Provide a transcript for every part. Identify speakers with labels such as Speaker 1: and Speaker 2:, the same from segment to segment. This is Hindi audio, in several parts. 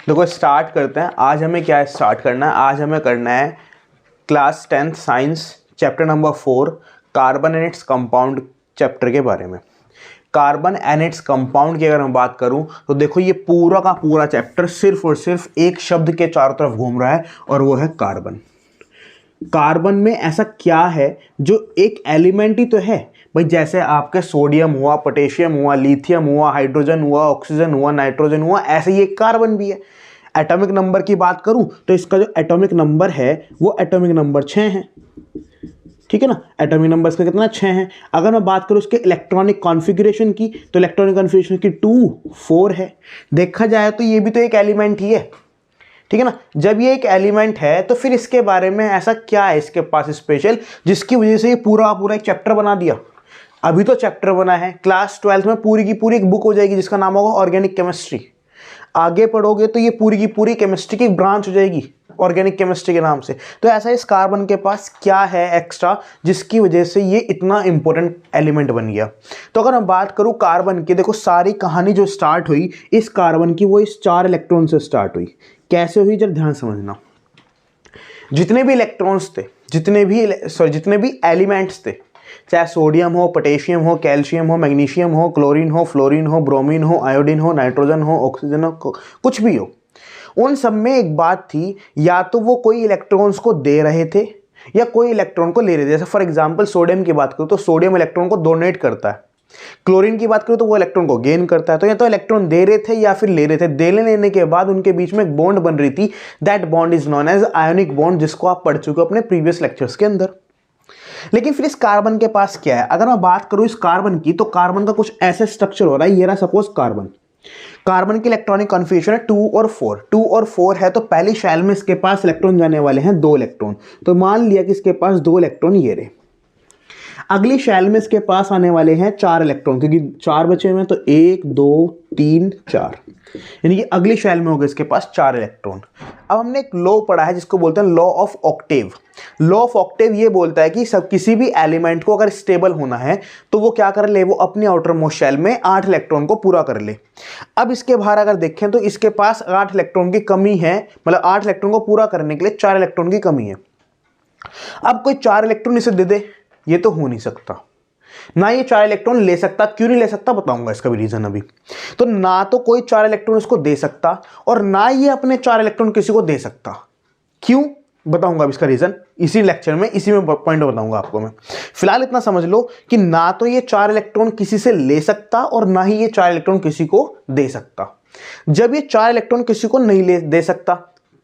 Speaker 1: देखो स्टार्ट करते हैं। आज हमें क्या स्टार्ट करना है? आज हमें करना है class 10th science chapter number 4 carbon and its compound chapter के बारे में। कार्बन एंड इट्स कंपाउंड की अगर मैं बात करूं तो देखो ये पूरा का पूरा चैप्टर सिर्फ और सिर्फ एक शब्द के चारों तरफ घूम रहा है और वो है कार्बन। कार्बन में ऐसा क्या है जो एक एलिमेंट ही तो है भाई, जैसे आपके सोडियम हुआ, पोटेशियम हुआ, लिथियम हुआ, हाइड्रोजन हुआ, ऑक्सीजन हुआ, नाइट्रोजन हुआ, ऐसे ही एक कार्बन भी है। एटॉमिक नंबर की बात करूं तो इसका जो एटॉमिक नंबर है वो एटॉमिक नंबर 6 है। ठीक है ना, एटॉमिक नंबर इसका कितना 6 है। अगर मैं बात करूं उसके इलेक्ट्रॉनिक कॉन्फ़िगरेशन की तो इलेक्ट्रॉनिक कॉन्फ़िगरेशन की 2 4 है। देखा जाए तो ये भी तो एक एलिमेंट ही है। ठीक है ना, जब ये एक एलिमेंट है तो फिर इसके बारे में ऐसा क्या है इसके पास स्पेशल जिसकी वजह से ये पूरा पूरा एक चैप्टर बना दिया। अभी तो चैप्टर बना है, क्लास 12th में पूरी की पूरी एक बुक हो जाएगी जिसका नाम होगा ऑर्गेनिक केमिस्ट्री। आगे पढ़ोगे तो ये पूरी की पूरी केमिस्ट्री की ब्रांच हो जाएगी ऑर्गेनिक केमिस्ट्री के नाम से। तो ऐसा इस कार्बन के पास क्या है एक्स्ट्रा जिसकी वजह से ये इतना इंपॉर्टेंट एलिमेंट बन गया। तो अगर मैं बात करूं कार्बन की, देखो सारी कहानी जो स्टार्ट हुई इस कार्बन की वो इस 4 इलेक्ट्रॉन से स्टार्ट हुई। कैसे हुई जरा ध्यान समझना। जितने भी इलेक्ट्रॉन्स थे, जितने भी एलिमेंट्स थे, चाहे सोडियम हो, पोटेशियम हो, कैल्शियम हो, मैग्नीशियम हो, क्लोरीन हो, फ्लोरीन हो, ब्रोमीन हो, आयोडीन हो, नाइट्रोजन हो, ऑक्सीजन हो, कुछ भी हो, उन सब में एक बात थी, या तो वो कोई इलेक्ट्रॉन्स को दे रहे थे या कोई इलेक्ट्रॉन को ले रहे थे। जैसे फॉर एग्जांपल सोडियम की बात करूं तो सोडियम इलेक्ट्रॉन को डोनेट करता है। क्लोरीन की बात करूं तो वो इलेक्ट्रॉन को गेन करता है। तो या तो इलेक्ट्रॉन दे रहे थे या फिर ले रहे थे। देने लेने के बाद उनके बीच में एक बॉन्ड बन रही थी। That bond is known as ionic bond, जिसको आप पढ़ चुके हो अपने प्रीवियस लेक्चर्स के अंदर। लेकिन फिर इस कार्बन के पास क्या है? अगर मैं बात करूं इस कार्बन की तो कार्बन का कुछ ऐसे स्ट्रक्चर हो रहा है। ये रहा सपोज कार्बन की इलेक्ट्रॉनिक कॉन्फ़िगरेशन है 2 और 4। 2 और 4 है तो पहली शेल में इसके पास इलेक्ट्रॉन जाने वाले हैं 2 इलेक्ट्रॉन। तो मान लिया कि इसके पास 2 इलेक्ट्रॉन ये रहे। अगली शेल में इसके पास आने वाले हैं 4 इलेक्ट्रॉन, क्योंकि 4 बचे हुए हैं तो 1 2 3 4, यानी कि अगली शेल में होगा इसके पास 4 इलेक्ट्रॉन। अब हमने एक लॉ पढ़ा है जिसको बोलते हैं law of Octave. Law of Octave ये बोलता है कि सब किसी भी एलिमेंट को अगर स्टेबल होना है तो वो क्या कर ले, वो अपनी आउटर मोस्ट शेल में 8 इलेक्ट्रॉन को पूरा कर ले। अब इसके बाहर अगर देखें तो इसके पास 8 इलेक्ट्रॉन की कमी है, मतलब 8 इलेक्ट्रॉन को पूरा करने के लिए 4 इलेक्ट्रॉन की कमी है। अब कोई 4 इलेक्ट्रॉन इसे दे दे, ये तो हो नहीं सकता ना। ये 4 इलेक्ट्रॉन ले सकता, क्यों नहीं ले सकता बताऊंगा इसका भी रीजन अभी। तो ना तो कोई 4 इलेक्ट्रॉन इसको दे सकता और ना ये अपने 4 इलेक्ट्रॉन किसी को दे सकता। क्यों बताऊंगा इसका रीजन इसी लेक्चर में, इसी में पॉइंट बताऊंगा आपको मैं। फिलहाल इतना समझ लो कि ना तो ये 4 इलेक्ट्रॉन किसी से ले सकता और ना ही ये 4 इलेक्ट्रॉन किसी को दे सकता। जब ये 4 इलेक्ट्रॉन किसी को नहीं दे सकता,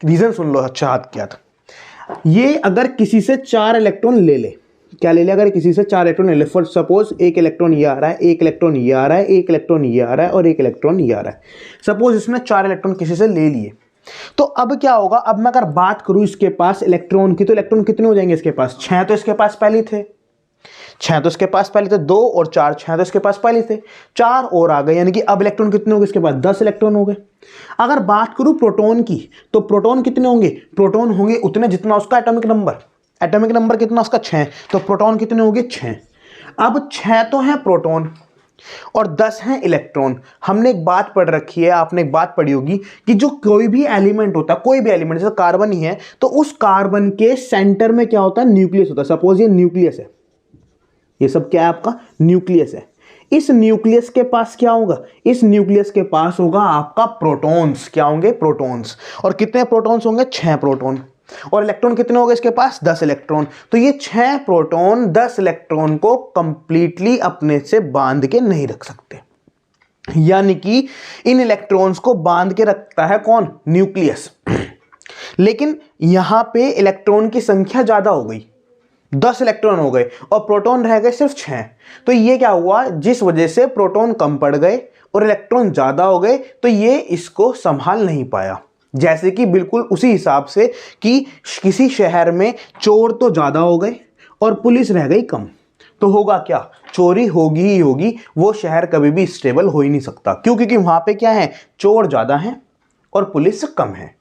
Speaker 1: रीजन सुन लो अच्छा हाथ क्या था। ये अगर किसी से 4 इलेक्ट्रॉन ले ले, क्या ले ले, अगर किसी से 4 इलेक्ट्रॉन ले ले, फॉर सपोज एक इलेक्ट्रॉन ये आ रहा है, एक इलेक्ट्रॉन ये आ रहा है, एक इलेक्ट्रॉन ये आ रहा है और एक इलेक्ट्रॉन ये आ रहा है। सपोज इसने 4 इलेक्ट्रॉन किसी से ले लिए, तो अब क्या होगा? अब मैं अगर बात करूं इसके पास इलेक्ट्रॉन की तो इलेक्ट्रॉन कितने हो जाएंगे इसके पास? 6 तो इसके पास पहले थे, 6 तो इसके पास पहले थे, 2 और 4, 6 तो इसके पास पहले थे, 4 और आ गए, यानी कि अब इलेक्ट्रॉन कितने हो गए इसके पास? 10 इलेक्ट्रॉन हो गए। अगर बात करूं प्रोटॉन की तो प्रोटॉन कितने होंगे? प्रोटॉन होंगे उतने जितना उसका एटॉमिक नंबर। एटॉमिक नंबर कितना उसका? 6। तो प्रोटॉन कितने होंगे? 6। अब 6 तो है प्रोटॉन और 10 है इलेक्ट्रॉन। हमने एक बात पढ़ रखी है, आपने एक बात पढ़ी होगी कि जो कोई भी एलिमेंट होता है, कोई भी एलिमेंट जैसे कार्बन ही है, तो उस कार्बन के सेंटर में क्या होता है? न्यूक्लियस होता है। सपोज ये न्यूक्लियस है, ये सब क्या है आपका? न्यूक्लियस है। इस न्यूक्लियस के पास क्या होगा? इस न्यूक्लियस के पास होगा आपका प्रोटॉन्स। क्या होंगे? प्रोटॉन्स। और कितने प्रोटॉन्स होंगे? 6 प्रोटॉन। और इलेक्ट्रॉन कितने हो गए इसके पास? 10 इलेक्ट्रॉन। तो ये 6 प्रोटॉन 10 इलेक्ट्रॉन को कंप्लीटली अपने से बांध के नहीं रख सकते, यानी कि इन इलेक्ट्रॉन्स को बांध के रखता है कौन? न्यूक्लियस। लेकिन यहां पे इलेक्ट्रॉन की संख्या ज्यादा हो गई, 10 इलेक्ट्रॉन हो गए और प्रोटॉन रह गए सिर्फ 6। तो ये क्या हुआ? जिस वजह से प्रोटॉन कम पड़ गए और इलेक्ट्रॉन ज्यादा हो गए, तो ये इसको संभाल नहीं पाया। जैसे कि बिल्कुल उसी हिसाब से कि किसी शहर में चोर तो ज्यादा हो गए और पुलिस रह गई कम, तो होगा क्या? चोरी होगी ही होगी, वो शहर कभी भी स्टेबल हो ही नहीं सकता। क्यों? क्योंकि वहां पे क्या है? चोर ज्यादा हैं और पुलिस कम है,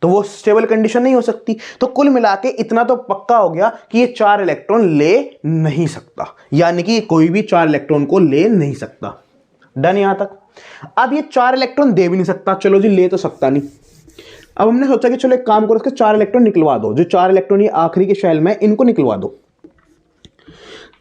Speaker 1: तो वो स्टेबल कंडीशन नहीं हो सकती। तो कुल मिला के इतना तो पक्का हो गया कि ये 4 इलेक्ट्रॉन ले नहीं सकता, यानी कि कोई भी 4 इलेक्ट्रॉन को ले नहीं सकता। डन यहां तक? अब ये 4 इलेक्ट्रॉन दे भी नहीं सकता, चलो जी ले तो सकता नहीं, अब हमने सोचा कि चलो एक काम करो, इसके 4 इलेक्ट्रॉन निकलवा दो, जो 4 इलेक्ट्रॉन ये आखिरी के शेल में इनको निकलवा दो।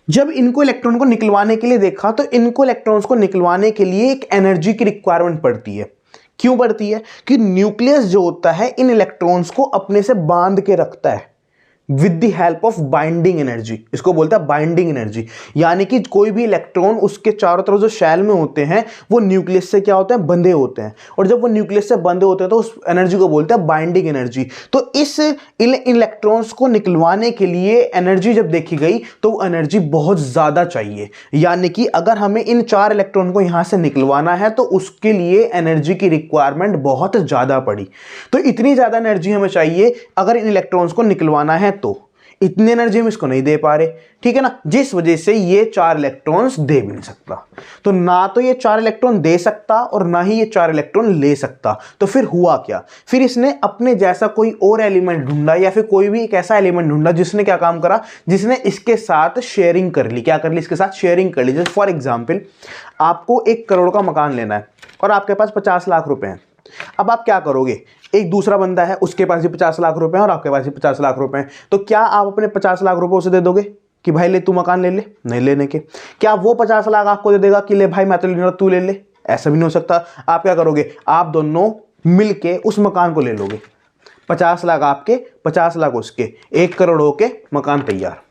Speaker 1: जब इनको इलेक्ट्रॉन को निकलवाने के लिए देखा तो इनको इलेक्ट्रॉन्स को निकलवाने के लिए एक एनर्जी की रिक्वायरमेंट पड़ती है। क्यों पड़ती है? कि न्यूक्लियस जो होता है इन इलेक्ट्रॉन्स को अपने से बांध के रखता है with the help of binding energy. इसको बोलता है बाइंडिंग एनर्जी। यानी कि कोई भी इलेक्ट्रॉन उसके चारों तरफ जो शेल में होते हैं वो न्यूक्लियस से क्या होते हैं, बंधे होते हैं, और जब वो न्यूक्लियस से बंधे होते हैं तो उस एनर्जी को बोलते हैं बाइंडिंग एनर्जी। तो इस इलेक्ट्रॉन्स को निकलवाने के लिए एनर्जी जब देखी गई तो वो एनर्जी बहुत ज्यादा चाहिए। यानी कि अगर हमें इन 4 इलेक्ट्रॉन को यहां से निकलवाना है तो उसके लिए एनर्जी की रिक्वायरमेंट बहुत ज्यादा पड़ी। तो इतनी ज्यादा एनर्जी हमें चाहिए अगर इन इलेक्ट्रॉन्स को निकलवाना है, तो इतनी एनर्जी हम इसको नहीं दे पा रहे, ठीक है ना, जिस वजह से ये 4 इलेक्ट्रॉन्स दे भी नहीं सकता। तो ना तो ये 4 इलेक्ट्रॉन दे सकता और ना ही ये 4 इलेक्ट्रॉन ले सकता। तो फिर हुआ क्या? फिर इसने अपने जैसा कोई और एलिमेंट ढूंढा, या फिर कोई भी एक ऐसा एलिमेंट ढूंढा जिसने क्या काम करा, जिसने इसके साथ शेयरिंग कर ली। क्या कर ली? इसके साथ शेयरिंग कर ली। जैसे फॉर एग्जाम्पल आपको 1 करोड़ का मकान लेना है और आपके पास 50 लाख रुपए हैं। अब आप क्या करोगे? एक दूसरा बंदा है, उसके पास भी 50 लाख रुपए हैं और आपके पास भी 50 लाख रुपए हैं। तो क्या आप अपने 50 लाख रुपए उसे दे दोगे कि भाई ले तू मकान ले ले? नहीं लेने के। क्या वो 50 लाख आपको दे देगा कि ले भाई मैं तो ले रहा तू ले ले? ऐसा भी नहीं हो सकता। आप क्या करोगे? आप दोनों मिलके उस मकान को ले लोगे। 50 लाख आपके, 50 लाख उसके, 1 करोड़ होके मकान तैयार।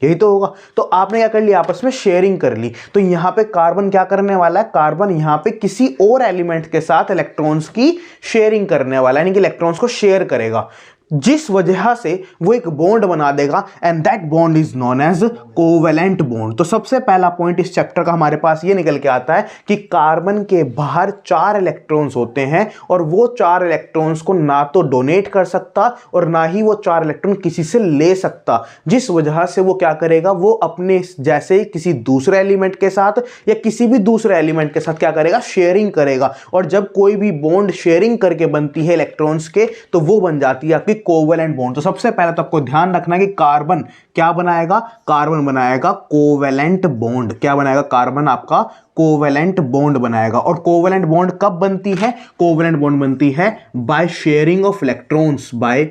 Speaker 1: यही तो होगा। तो आपने क्या कर लिया? आपस में शेयरिंग कर ली। तो यहां पे कार्बन क्या करने वाला है? कार्बन यहां पे किसी और एलिमेंट के साथ इलेक्ट्रॉन्स की शेयरिंग करने वाला है, यानी कि इलेक्ट्रॉन्स को शेयर करेगा, जिस वजह से वो एक बॉन्ड बना देगा, and that bond is known as covalent bond. तो सबसे पहला पॉइंट इस चैप्टर का हमारे पास ये निकल के आता है कि कार्बन के बाहर 4 इलेक्ट्रॉन्स होते हैं और वो 4 इलेक्ट्रॉन्स को ना तो डोनेट कर सकता और ना ही वो 4 इलेक्ट्रॉन किसी से ले सकता, जिस वजह से वो क्या करेगा? वो अपने जैसे किसी दूसरे एलिमेंट के साथ या किसी भी दूसरे एलिमेंट के साथ क्या करेगा? शेयरिंग करेगा। और जब कोई भी बॉन्ड शेयरिंग करके बनती है इलेक्ट्रॉन्स के, तो वो बन जाती है आपकी कोवेलेंट बॉन्ड। तो सबसे पहले तो आपको ध्यान रखना है कि कार्बन क्या बनाएगा? कार्बन बनाएगा कोवेलेंट बॉन्ड। क्या बनाएगा? कार्बन आपका कोवेलेंट बॉन्ड बनाएगा। और कोवेलेंट बॉन्ड कब बनती है? कोवेलेंट बॉन्ड बनती है by sharing of electrons, by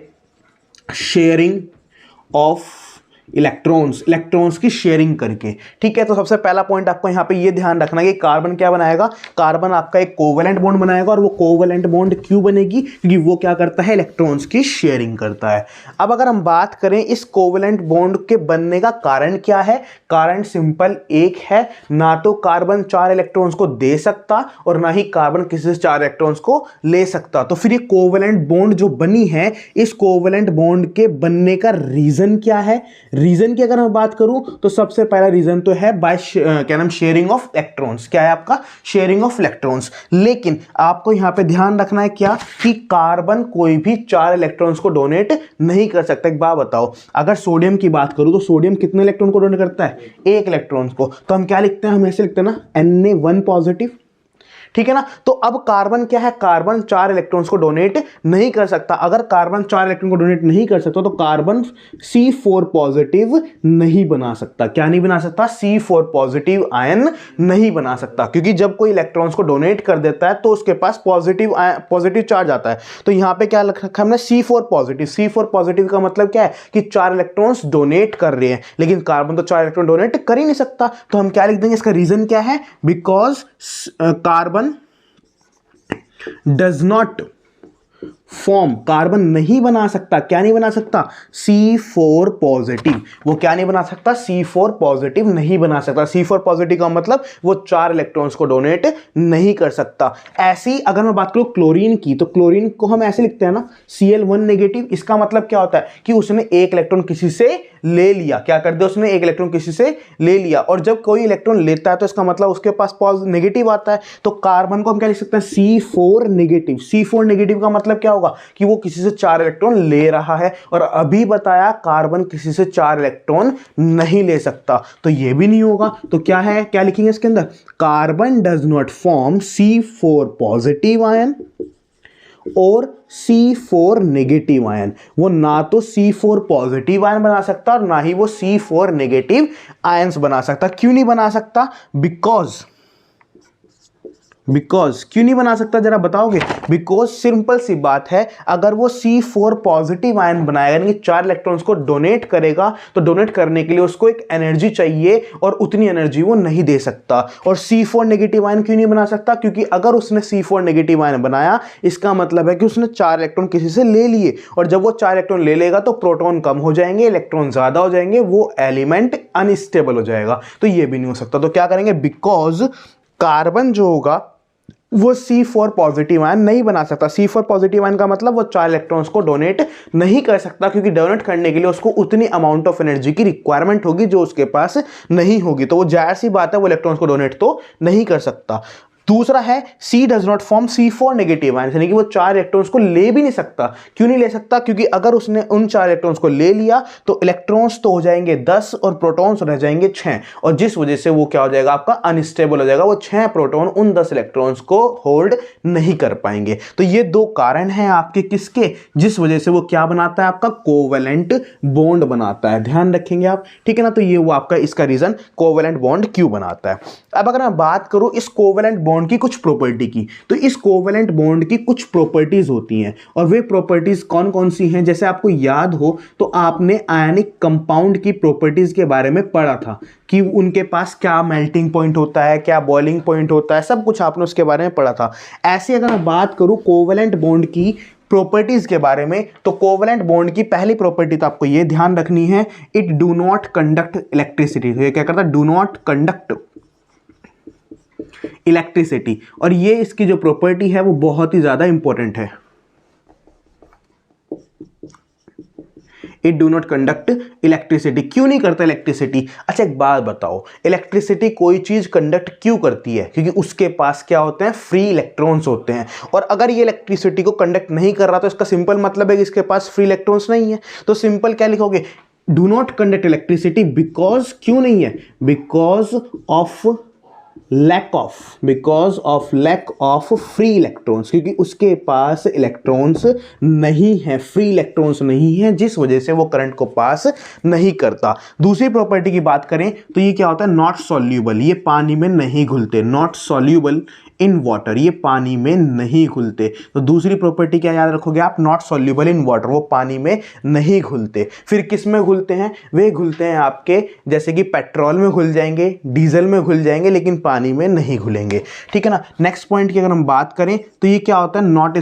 Speaker 1: sharing of electrons की शेयरिंग करके, ठीक है। तो सबसे पहला पॉइंट आपको यहां पे ये ध्यान रखना है कि कार्बन क्या बनाएगा? कार्बन आपका एक कोवेलेंट बॉन्ड बनाएगा। और वो कोवेलेंट बॉन्ड क्यों बनेगी? क्योंकि वो क्या करता है? इलेक्ट्रॉन्स की शेयरिंग करता है। अब अगर हम बात करें इस कोवेलेंट बॉन्ड के बनने का कारण क्या है? कारण सिंपल एक है, ना तो कार्बन 4 इलेक्ट्रॉन्स को दे सकता और ना ही कार्बन किसी से 4 इलेक्ट्रॉन्स को ले सकता। तो फिर ये कोवेलेंट बॉन्ड जो बनी है, इस कोवेलेंट बॉन्ड के बनने का रीजन क्या है? रीजन की अगर मैं बात करूं तो सबसे पहला रीजन तो है बाय क्या नाम, शेयरिंग ऑफ इलेक्ट्रॉन्स। क्या है आपका? Sharing of electrons. लेकिन आपको यहां पे ध्यान रखना है क्या, कि कार्बन कोई भी 4 इलेक्ट्रॉन्स को डोनेट नहीं कर सकता। एक बात बताओ, अगर सोडियम की बात करूं तो सोडियम कितने इलेक्ट्रॉन को डोनेट करता है? 1 इलेक्ट्रॉन को। तो हम क्या लिखते हैं? हम ऐसे लिखते हैं ना, Na1 पॉजिटिव, ठीक है ना। तो अब कार्बन क्या है? कार्बन 4 इलेक्ट्रॉन्स को डोनेट नहीं कर सकता। अगर कार्बन 4 इलेक्ट्रॉन को डोनेट नहीं कर सकता तो कार्बन C4 पॉजिटिव नहीं बना सकता। क्या नहीं बना सकता? C4 पॉजिटिव आयन नहीं बना सकता, क्योंकि जब कोई इलेक्ट्रॉन्स को डोनेट कर देता है तो उसके पास पॉजिटिव चार्ज आता है। तो यहां पे क्या लिखा हमने? C4 positive. C4 पॉजिटिव का मतलब क्या है? कि 4 इलेक्ट्रॉन्स डोनेट कर रहे हैं, लेकिन कार्बन तो 4 इलेक्ट्रॉन डोनेट कर ही नहीं सकता। तो हम क्या लिख देंगे? इसका रीजन क्या है? Because carbon does not form, carbon नहीं बना सकता। क्या नहीं बना सकता? C4 positive. वो क्या नहीं बना सकता? C4 पॉजिटिव नहीं बना सकता। C4 पॉजिटिव का मतलब वो 4 इलेक्ट्रॉन्स को डोनेट नहीं कर सकता। ऐसी अगर मैं बात करूं क्लोरीन की, तो क्लोरीन को हम ऐसे लिखते हैं ना, Cl1 नेगेटिव। इसका मतलब क्या होता है? कि उसने 1 इलेक्ट्रॉन किसी से ले लिया। क्या कर दिया? उसने 1 इलेक्ट्रॉन किसी से ले लिया। और जब कोई इलेक्ट्रॉन लेता है तो इसका मतलब उसके पास नेगेटिव आता है। तो कार्बन को हम क्या लिख सकते हैं? C4 negative. C4 नेगेटिव का मतलब क्या होगा? कि वो किसी से 4 इलेक्ट्रॉन ले रहा है। और अभी बताया कार्बन किसी से 4 इलेक्ट्रॉन नहीं ले सकता, तो ये भी नहीं होगा। तो क्या है? क्या लिखेंगे इसके अंदर? Carbon does not form C4 positive ion और C4 नेगेटिव आयन। वो ना तो C4 पॉजिटिव आयन बना सकता और ना ही वो C4 नेगेटिव आयंस बना सकता। क्यों नहीं बना सकता? बिकॉज बिकॉज क्यों नहीं बना सकता जरा बताओगे? बिकॉज सिंपल सी बात है, अगर वो C4 पॉजिटिव आयन बनाएगा यानी कि 4 इलेक्ट्रॉन्स को डोनेट करेगा तो डोनेट करने के लिए उसको एक एनर्जी चाहिए और उतनी एनर्जी वो नहीं दे सकता। और C4 नेगेटिव आयन क्यों नहीं बना सकता? क्योंकि अगर उसने C4 नेगेटिव आयन बनाया इसका मतलब है कि उसने 4 इलेक्ट्रॉन किसी से ले लिए, और जब वो 4 इलेक्ट्रॉन ले लेगा तो प्रोटॉन कम हो जाएंगे, इलेक्ट्रॉन ज्यादा हो जाएंगे, वो एलिमेंट अनस्टेबल हो जाएगा। तो ये भी नहीं हो सकता। तो क्या करेंगे? बिकॉज कार्बन जो होगा वो C4 पॉजिटिव आयन नहीं बना सकता। C4 पॉजिटिव आयन का मतलब वो 4 इलेक्ट्रॉन्स को डोनेट नहीं कर सकता, क्योंकि डोनेट करने के लिए उसको उतनी अमाउंट ऑफ एनर्जी की रिक्वायरमेंट होगी जो उसके पास नहीं होगी। तो वो जाहिर सी बात है वो इलेक्ट्रॉन्स को डोनेट तो नहीं कर सकता। दूसरा है C does not form C4 negative ion, यानी कि वो 4 इलेक्ट्रॉन्स को ले भी नहीं सकता। क्यों नहीं ले सकता? क्योंकि अगर उसने उन 4 इलेक्ट्रॉन्स को ले लिया तो इलेक्ट्रॉन्स तो हो जाएंगे 10 और प्रोटॉन्स रह जाएंगे 6, और जिस वजह से वो क्या हो जाएगा? आपका अनस्टेबल हो जाएगा। वो 6 प्रोटॉन उन 10 इलेक्ट्रॉन्स को होल्ड नहीं कर पाएंगे। तो ये 2 कारण हैं आपके किसके, जिस वजह से वो क्या बनाता है? आपका कोवेलेंट बॉन्ड बनाता है। ध्यान रखेंगे आप, ठीक है ना? तो ये वो आपका इसका रीजन कोवेलेंट बॉन्ड क्यों बनाता है। अब अगर मैं बात करूं इस कोवेलेंट बॉन्ड की कुछ प्रॉपर्टी की, तो इस कोवेलेंट बॉन्ड की कुछ प्रॉपर्टीज होती हैं, और वे प्रॉपर्टीज कौन कौन सी हैं? जैसे आपको याद हो तो आपने आयनिक कंपाउंड की प्रॉपर्टीज के बारे में पढ़ा था कि उनके पास क्या मेल्टिंग पॉइंट होता है, क्या बॉइलिंग पॉइंट होता है, सब कुछ आपने उसके बारे में पढ़ा था। ऐसे अगर मैं बात करूं कोवेलेंट बॉन्ड की प्रॉपर्टीज के बारे में, तो कोवेलेंट बॉन्ड की पहली प्रॉपर्टी तो आपको ये ध्यान रखनी है, it do not conduct electricity. तो ये क्या करता है? Do not conduct electricity. और ये इसकी जो प्रॉपर्टी है वो बहुत ही ज्यादा इंपॉर्टेंट है। It do not conduct electricity. क्यों नहीं करता इलेक्ट्रिसिटी? अच्छा एक बात बताओ, इलेक्ट्रिसिटी कोई चीज कंडक्ट क्यों करती है? क्योंकि उसके पास क्या होते हैं? फ्री इलेक्ट्रॉन्स होते हैं। और अगर ये इलेक्ट्रिसिटी को कंडक्ट नहीं कर रहा तो इसका सिंपल मतलब है कि इसके पास फ्री इलेक्ट्रॉन्स नहीं है। तो सिंपल क्या लिखोगे? Do not conduct electricity because, क्यों नहीं है? Because of lack of free electrons, क्योंकि उसके पास इलेक्ट्रॉन्स नहीं है, फ्री इलेक्ट्रॉन्स नहीं है, जिस वजह से वो करंट को पास नहीं करता। दूसरी प्रॉपर्टी की बात करें तो ये क्या होता है? नॉट सॉल्यूबल, ये पानी में नहीं घुलते। नॉट सॉल्यूबल इन वाटर, ये पानी में नहीं घुलते। तो दूसरी प्रॉपर्टी क्या याद रखोगे आप? नॉट सॉल्यूबल इन वाटर, वो पानी में नहीं घुलते। फिर किस में घुलते हैं? वे घुलते हैं आपके जैसे कि पेट्रोल में घुल जाएंगे, डीजल में घुल जाएंगे, लेकिन पानी में नहीं घुलेंगे, ठीक है ना? नेक्स्ट पॉइंट की अगर हम बात करें तो ये क्या होता है? Not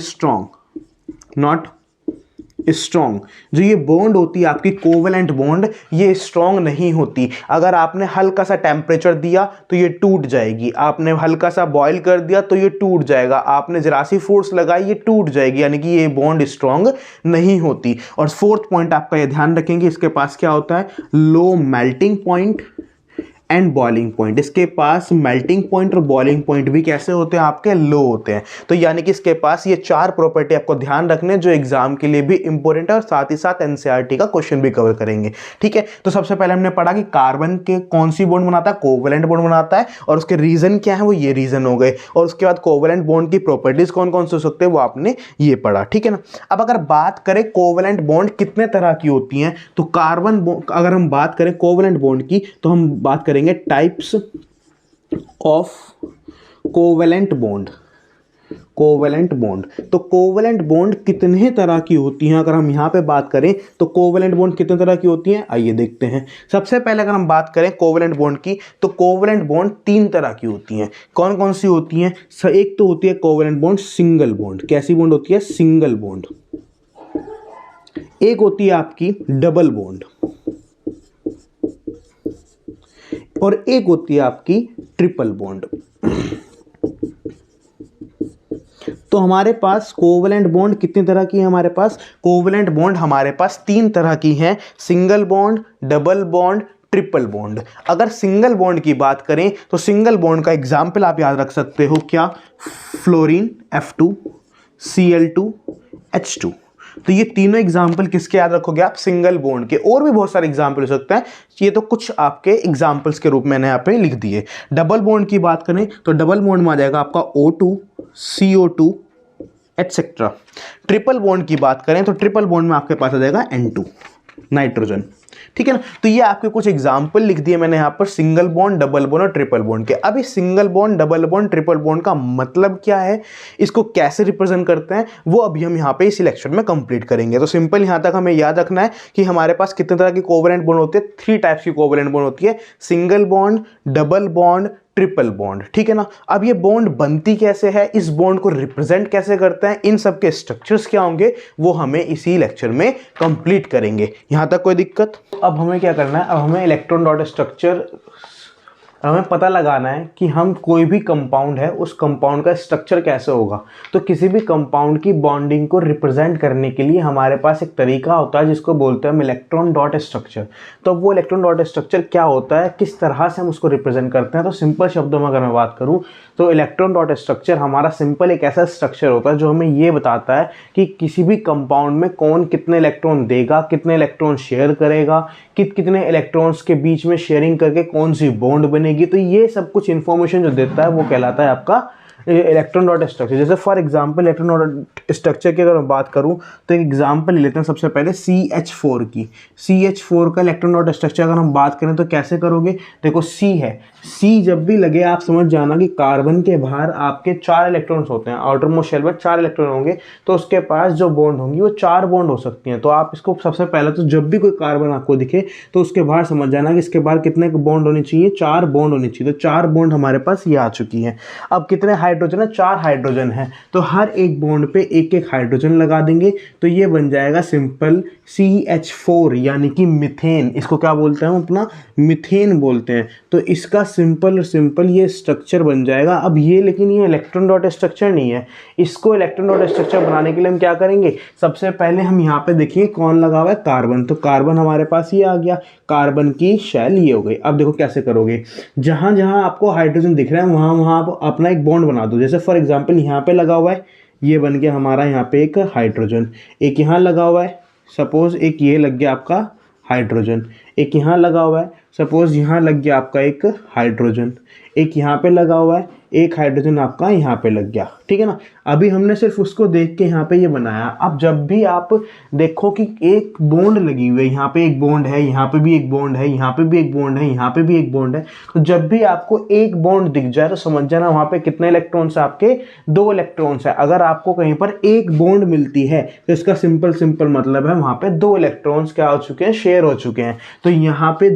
Speaker 1: strong. जो ये बॉन्ड होती है आपकी कोवेलेंट बॉन्ड, ये स्ट्रॉन्ग नहीं होती। अगर आपने हल्का सा टेम्परेचर दिया तो ये टूट जाएगी, आपने हल्का सा बॉईल कर दिया तो ये टूट जाएगा, आपने जरा सी फोर्स लगाई ये टूट जाएगी, यानी कि ये बॉन्ड स्ट्रॉन्ग नहीं होती। और फोर्थ पॉइंट आपका ये ध्यान रखेंगे, इसके पास क्या होता है? Low melting point and boiling point. इसके पास मेल्टिंग पॉइंट और बॉइलिंग पॉइंट भी कैसे होते हैं? आपके लो होते हैं। तो यानी कि इसके पास ये 4 प्रॉपर्टी आपको ध्यान रखने जो एग्जाम के लिए भी इंपॉर्टेंट है, और साथ ही साथ एनसीईआरटी का क्वेश्चन भी कवर करेंगे, ठीक है? तो सबसे पहले हमने पढ़ा कि कार्बन के कौन सी बॉन्ड बनाता है? कोवेलेंट बॉन्ड बनाता है, और उसके रीजन क्या है? वो ये रीजन हो गए। और उसके बाद कोवेलेंट बॉन्ड की प्रॉपर्टीज कौन कौन से हो सकते हैं वो आपने ये पढ़ा, ठीक है ना? अब अगर बात करें कोवेलेंट बॉन्ड कितने तरह की होती हैं, तो कार्बन अगर हम बात करें कोवेलेंट बॉन्ड की तो हम बात करेंगे टाइप्स ऑफ कोवेलेंट बॉन्ड। तो कोवेलेंट बॉन्ड कितने तरह की होती हैं? अगर हम यहां पे बात करें तो कोवेलेंट बॉन्ड कितने तरह की होती हैं, आइए देखते हैं। सबसे पहले अगर हम बात करें कोवेलेंट बॉन्ड की, तो कोवेलेंट बॉन्ड 3 तरह की होती हैं। कौन कौन सी होती हैं? एक तो होती है कोवेलेंट बॉन्ड सिंगल बॉन्ड। कैसी बॉन्ड होती है? Single bond. एक होती है आपकी डबल बॉन्ड, और एक होती है आपकी ट्रिपल बॉन्ड। तो हमारे पास कोवेलेंट बॉन्ड कितनी तरह की है? हमारे पास कोवेलेंट बॉन्ड हमारे पास 3 तरह की हैं, single bond, double bond, triple bond. अगर सिंगल बॉन्ड की बात करें तो सिंगल बॉन्ड का एग्जाम्पल आप याद रख सकते हो, क्या? Fluorine F2, Cl2, H2। तो ये तीनों एग्जाम्पल किसके याद रखोगे आप? सिंगल बॉन्ड के। और भी बहुत सारे एग्जाम्पल हो सकते हैं, ये तो कुछ आपके एग्जाम्पल्स के रूप में मैंने यहाँ पे लिख दिए। डबल बॉन्ड की बात करें तो डबल बॉन्ड में आ जाएगा आपका O2, CO2 etcetera. Triple bond की बात करें तो ट्रिपल बॉन्ड में आपके पास आ जाएगा N2, नाइट्रोजन। ठीक है ना। तो ये आपके कुछ एग्जाम्पल लिख दिए मैंने यहाँ पर, सिंगल बॉन्ड, डबल बॉन्ड और ट्रिपल बॉन्ड के। अब इस single bond, double bond, triple bond का मतलब क्या है, इसको कैसे रिप्रेजेंट करते हैं, वो अभी हम यहाँ पे इस लेक्चर में कंप्लीट करेंगे। तो सिंपल यहाँ तक हमें याद रखना है कि हमारे पास कितने तरह की कोवैलेंट बॉन्ड होती है, 3 टाइप्स की कोवैलेंट बॉन्ड होती है, single bond, double bond, triple bond, ठीक है ना। अब ये बॉन्ड बनती कैसे है, इस बॉन्ड को रिप्रेजेंट कैसे करते हैं, इन सब के स्ट्रक्चर्स क्या होंगे, वो हमें इसी लेक्चर में कंप्लीट करेंगे। यहां तक कोई दिक्कत? अब हमें क्या करना है, अब हमें इलेक्ट्रॉन डॉट स्ट्रक्चर, हमें पता लगाना है कि हम कोई भी कंपाउंड है उस कंपाउंड का स्ट्रक्चर कैसे होगा। तो किसी भी कंपाउंड की बॉन्डिंग को रिप्रेजेंट करने के लिए हमारे पास एक तरीका होता है जिसको बोलते हैं हम इलेक्ट्रॉन डॉट स्ट्रक्चर। तो वो इलेक्ट्रॉन डॉट स्ट्रक्चर क्या होता है, किस तरह से हम उसको रिप्रेजेंट करते हैं, तो सिंपल शब्दों में अगर मैं बात करूँ तो इलेक्ट्रॉन डॉट स्ट्रक्चर हमारा सिंपल एक ऐसा स्ट्रक्चर होता है जो हमें ये बताता है कि किसी भी कंपाउंड में कौन कितने इलेक्ट्रॉन देगा, कितने इलेक्ट्रॉन शेयर करेगा, कितने इलेक्ट्रॉन्स के बीच में शेयरिंग करके कौन सी बॉन्ड बनेगी। तो ये सब कुछ इंफॉर्मेशन जो देता है वो कहलाता है आपका इलेक्ट्रॉन डॉट स्ट्रक्चर। जैसे for example electron dot structure की अगर मैं बात करूं तो एक एग्जांपल ले लेते हैं सबसे पहले CH4 की। CH4 का इलेक्ट्रॉन डॉट स्ट्रक्चर अगर हम बात करें तो कैसे करोगे, देखो C है, C जब भी लगे आप समझ जाना कि कार्बन के बाहर आपके 4 इलेक्ट्रॉन्स होते हैं, आउटर मोस्ट शेल में 4 इलेक्ट्रॉन होंगे, तो उसके पास जो बॉन्ड होंगी वो 4 बॉन्ड हो सकती हैं। तो आप इसको सबसे पहले तो जब भी कोई कार्बन आपको दिखे तो उसके बाहर समझ जाना कि इसके बाहर कितने बॉन्ड होने चाहिए, 4 बॉन्ड होनी चाहिए। तो 4 बॉन्ड हमारे पास ये आ चुकी है। अब कितने हाइड्रोजन है, 4 हाइड्रोजन है, तो हर एक बॉन्ड पे एक एक हाइड्रोजन लगा देंगे, तो ये बन जाएगा सिंपल CH4 यानी कि मीथेन। इसको क्या बोलते हैं हम अपना, मीथेन बोलते हैं। तो इसका सिंपल ये स्ट्रक्चर बन जाएगा। अब ये लेकिन ये इलेक्ट्रॉन डॉट स्ट्रक्चर नहीं है, इसको इलेक्ट्रॉन डॉट स्ट्रक्चर बनाने के लिए हम क्या करेंगे, सबसे पहले हम यहाँ पे देखिए कौन लगा हुआ है, कार्बन। तो कार्बन हमारे पास ये आ गया, कार्बन की शेल ये हो गई। अब देखो कैसे करोगे, जहां जहां आपको हाइड्रोजन दिख रहा है वहां वहां आप अपना एक बॉन्ड बना दो। जैसे फॉर एग्जांपल यहाँ पे लगा हुआ है, ये बन गया हमारा यहाँ पे एक हाइड्रोजन, एक यहाँ लगा हुआ है, सपोज एक ये लग गया आपका हाइड्रोजन, एक यहाँ लगा हुआ है, सपोज यहाँ लग गया आपका एक हाइड्रोजन, एक यहाँ पे लगा हुआ है, एक हाइड्रोजन आपका यहाँ पे लग गया, ठीक है ना। अभी हमने सिर्फ उसको देख के यहाँ पे ये बनाया। अब जब भी आप देखो कि एक बॉन्ड लगी हुई है, यहाँ पे एक बॉन्ड है, यहाँ पे भी एक बॉन्ड है, यहाँ पे भी एक बॉन्ड है, यहाँ पे भी एक बॉन्ड है, तो जब भी आपको एक बॉन्ड दिख जाए तो समझ जाना वहाँ पे कितने इलेक्ट्रॉन्स है, आपके 2 इलेक्ट्रॉन्स है। अगर आपको कहीं पर एक बॉन्ड मिलती है तो इसका सिंपल मतलब है वहाँ पे 2 इलेक्ट्रॉन्स क्या हो चुके हैं, शेयर हो चुके हैं। तो यहाँ पे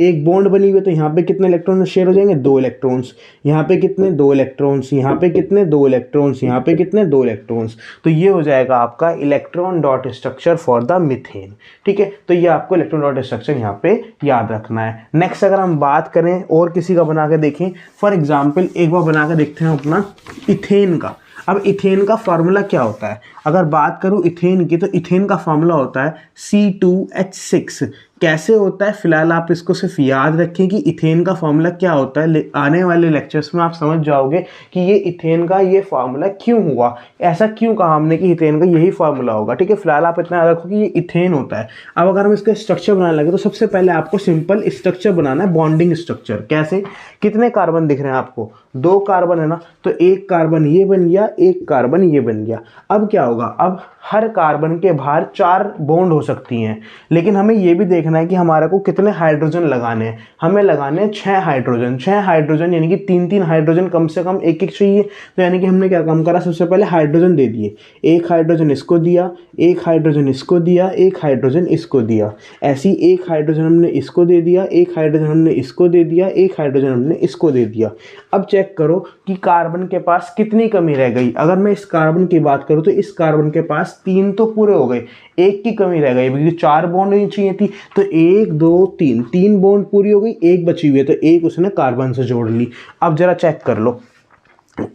Speaker 1: एक बॉन्ड बनी हुई है, तो यहाँ पे कितने इलेक्ट्रॉन्स शेयर हो जाएंगे, 2 इलेक्ट्रॉन्स। यहाँ पे कितने, 2 इलेक्ट्रॉन्स। यहाँ पे कितने, 2 इलेक्ट्रॉन्स। यहाँ पे कितने, 2 इलेक्ट्रॉन्स। तो ये हो जाएगा आपका electron dot structure for the methane, ठीक है। तो ये आपको इलेक्ट्रॉन डॉट स्ट्रक्चर यहाँ पे याद रखना है। नेक्स्ट अगर हम बात करें और किसी का बना के देखें, फॉर एग्जाम्पल एक बार बना के देखते हैं अपना इथेन का। अब इथेन का फार्मूला क्या होता है, अगर बात करूं इथेन की, तो इथेन का फार्मूला होता है C2H6। कैसे होता है, फिलहाल आप इसको सिर्फ याद रखें कि इथेन का फार्मूला क्या होता है। आने वाले लेक्चर्स में आप समझ जाओगे कि ये इथेन का ये फार्मूला क्यों हुआ, ऐसा क्यों कहा हमने कि इथेन का यही फार्मूला होगा, ठीक है। फिलहाल आप इतना याद रखो कि ये इथेन होता है। अब अगर हम इसका स्ट्रक्चर बनाने लगे तो सबसे पहले आपको सिंपल स्ट्रक्चर बनाना है, बॉन्डिंग स्ट्रक्चर। कैसे, कितने कार्बन दिख रहे हैं आपको, 2 कार्बन है ना, तो एक कार्बन ये बन गया, एक कार्बन ये बन गया। अब क्या होगा, अब हर कार्बन के बाहर 4 बॉन्ड हो सकती हैं, लेकिन हमें ये भी देखना है कि हमारे को कितने हाइड्रोजन लगाने हैं। हमें लगाने हैं 6 हाइड्रोजन। 6 हाइड्रोजन यानी कि 3-3 हाइड्रोजन कम से कम एक चाहिए। तो यानी कि हमने क्या काम करा, सबसे पहले हाइड्रोजन दे दिए, एक हाइड्रोजन इसको दिया, एक हाइड्रोजन इसको दिया, एक हाइड्रोजन इसको दिया। ऐसी एक हाइड्रोजन हमने इसको दे दिया, एक हाइड्रोजन हमने इसको दे दिया, एक हाइड्रोजन हमने इसको दे दिया। अब चेक करो कि कार्बन के पास कितनी कमी रह गई। अगर मैं इस कार्बन की बात करूं तो इस कार्बन के पास 3 तो पूरे हो गए, एक की कमी रह गई क्योंकि 4 बॉन्ड नहीं चाहिए थी। तो 1 2 3 बॉन्ड पूरी हो गई, एक बची हुई है, तो एक उसने कार्बन से जोड़ ली। अब जरा चेक कर लो,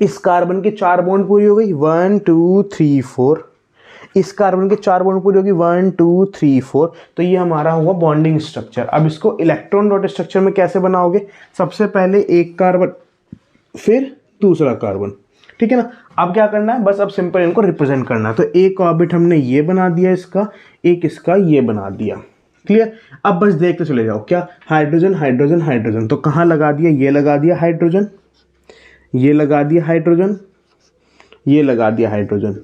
Speaker 1: इस कार्बन के 4 बॉन्ड पूरी हो गई, 1 2 3 4। इस कार्बन के 4 बॉन्ड पूरी होगी, 1 2 3 4। तो ये हमारा हुआ बॉन्डिंग स्ट्रक्चर। अब इसको इलेक्ट्रॉन डॉट स्ट्रक्चर में कैसे बनाओगे, सबसे पहले एक कार्बन फिर दूसरा कार्बन, ठीक है ना। अब क्या करना है, बस अब सिंपल इनको रिप्रेजेंट करना है। तो एक ऑर्बिट हमने ये बना दिया इसका, एक इसका ये बना दिया, क्लियर। अब बस देखते चले जाओ, क्या हाइड्रोजन हाइड्रोजन हाइड्रोजन, तो कहाँ लगा दिया, ये लगा दिया हाइड्रोजन, ये लगा दिया हाइड्रोजन, ये लगा दिया हाइड्रोजन।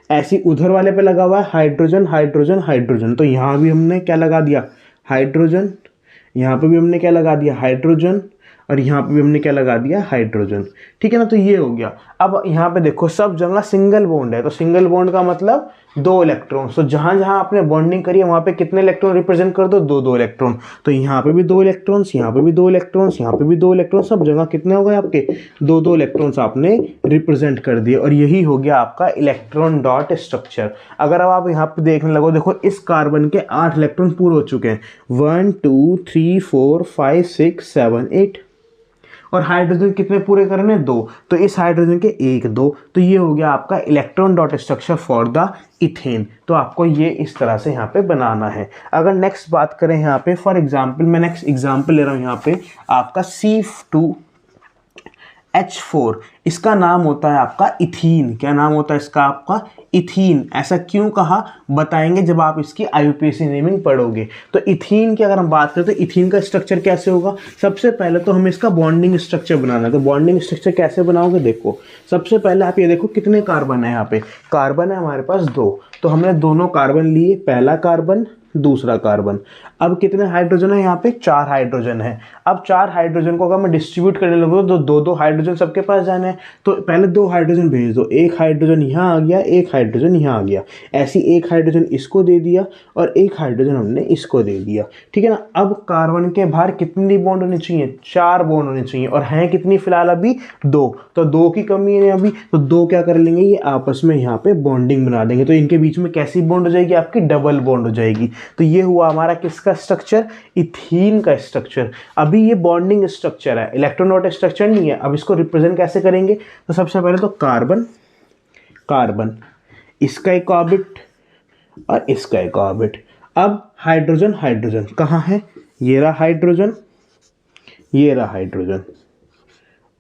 Speaker 1: ऐसी उधर वाले पे लगा हुआ है हाइड्रोजन हाइड्रोजन हाइड्रोजन, तो यहाँ भी हमने क्या लगा दिया, हाइड्रोजन, यहाँ पे भी हमने क्या लगा दिया, हाइड्रोजन, और यहाँ पे भी हमने क्या लगा दिया, हाइड्रोजन। ठीक है ना, तो ये हो गया। अब यहाँ पे देखो सब जगह सिंगल बॉन्ड है, तो सिंगल बॉन्ड का मतलब 2 इलेक्ट्रॉन। तो जहां जहां आपने बॉन्डिंग करी है वहां पे कितने इलेक्ट्रॉन रिप्रेजेंट कर दो, 2 इलेक्ट्रॉन। तो यहाँ पे भी 2 इलेक्ट्रॉन्स, यहाँ पे भी 2 इलेक्ट्रॉन्स, यहाँ पे भी 2 इलेक्ट्रॉन, सब जगह कितने हो गए आपके, 2 इलेक्ट्रॉन्स आपने रिप्रेजेंट कर दिए। और यही हो गया आपका इलेक्ट्रॉन डॉट स्ट्रक्चर। अगर अब आप यहाँ पे देखने लगो, देखो इस कार्बन के 8 इलेक्ट्रॉन पूरे हो चुके हैं, 1 2 3 4 5 6 7 8, और हाइड्रोजन कितने पूरे करने, 2। तो इस हाइड्रोजन के 1 2, तो ये हो गया आपका electron dot structure for the ethane. तो आपको ये इस तरह से यहाँ पे बनाना है। अगर नेक्स्ट बात करें यहाँ पे, फॉर एग्जांपल मैं नेक्स्ट एग्जांपल ले रहा हूँ यहाँ पे आपका C2H4, इसका नाम होता है आपका इथीन। क्या नाम होता है इसका, आपका इथीन। ऐसा क्यों कहा बताएंगे जब आप इसकी IUPAC नेमिंग पढ़ोगे। तो इथीन की अगर हम बात करें तो इथीन का स्ट्रक्चर कैसे होगा, सबसे पहले तो हमें इसका बॉन्डिंग स्ट्रक्चर बनाना है। तो बॉन्डिंग स्ट्रक्चर कैसे बनाओगे, देखो सबसे पहले आप ये देखो कितने कार्बन है, यहाँ पे कार्बन है हमारे पास 2, तो हमने दोनों कार्बन लिए, पहला कार्बन दूसरा कार्बन। अब कितने हाइड्रोजन है, यहाँ पे 4 हाइड्रोजन है। अब 4 हाइड्रोजन को अगर मैं डिस्ट्रीब्यूट करने लगूँ तो 2 हाइड्रोजन सबके पास जाना है, तो पहले 2 हाइड्रोजन भेज दो, एक हाइड्रोजन यहाँ आ गया, एक हाइड्रोजन यहाँ आ गया, ऐसी एक हाइड्रोजन इसको दे दिया और एक हाइड्रोजन हमने इसको दे दिया। ठीक है ना। अब कार्बन के बाहर कितनी बॉन्ड होनी चाहिए, 4 बॉन्ड होनी चाहिए, और हैं कितनी फिलहाल अभी 2, तो 2 की कमी है अभी, तो 2 क्या कर लेंगे, ये आपस में यहाँ पे बॉन्डिंग बना देंगे। तो इनके बीच में कैसी बॉन्ड हो जाएगी, आपकी डबल बॉन्ड हो जाएगी। तो ये हुआ हमारा किसका स्ट्रक्चर, इथीन का स्ट्रक्चर। अभी ये बॉन्डिंग स्ट्रक्चर है, इलेक्ट्रॉन डॉट स्ट्रक्चर नहीं है। अब इसको रिप्रेजेंट कैसे करेंगे, तो सबसे पहले तो कार्बन कार्बन, इसका एक ऑर्बिट और इसका एक ऑर्बिट। अब हाइड्रोजन हाइड्रोजन कहाँ है, ये रहा हाइड्रोजन, ये रहा हाइड्रोजन,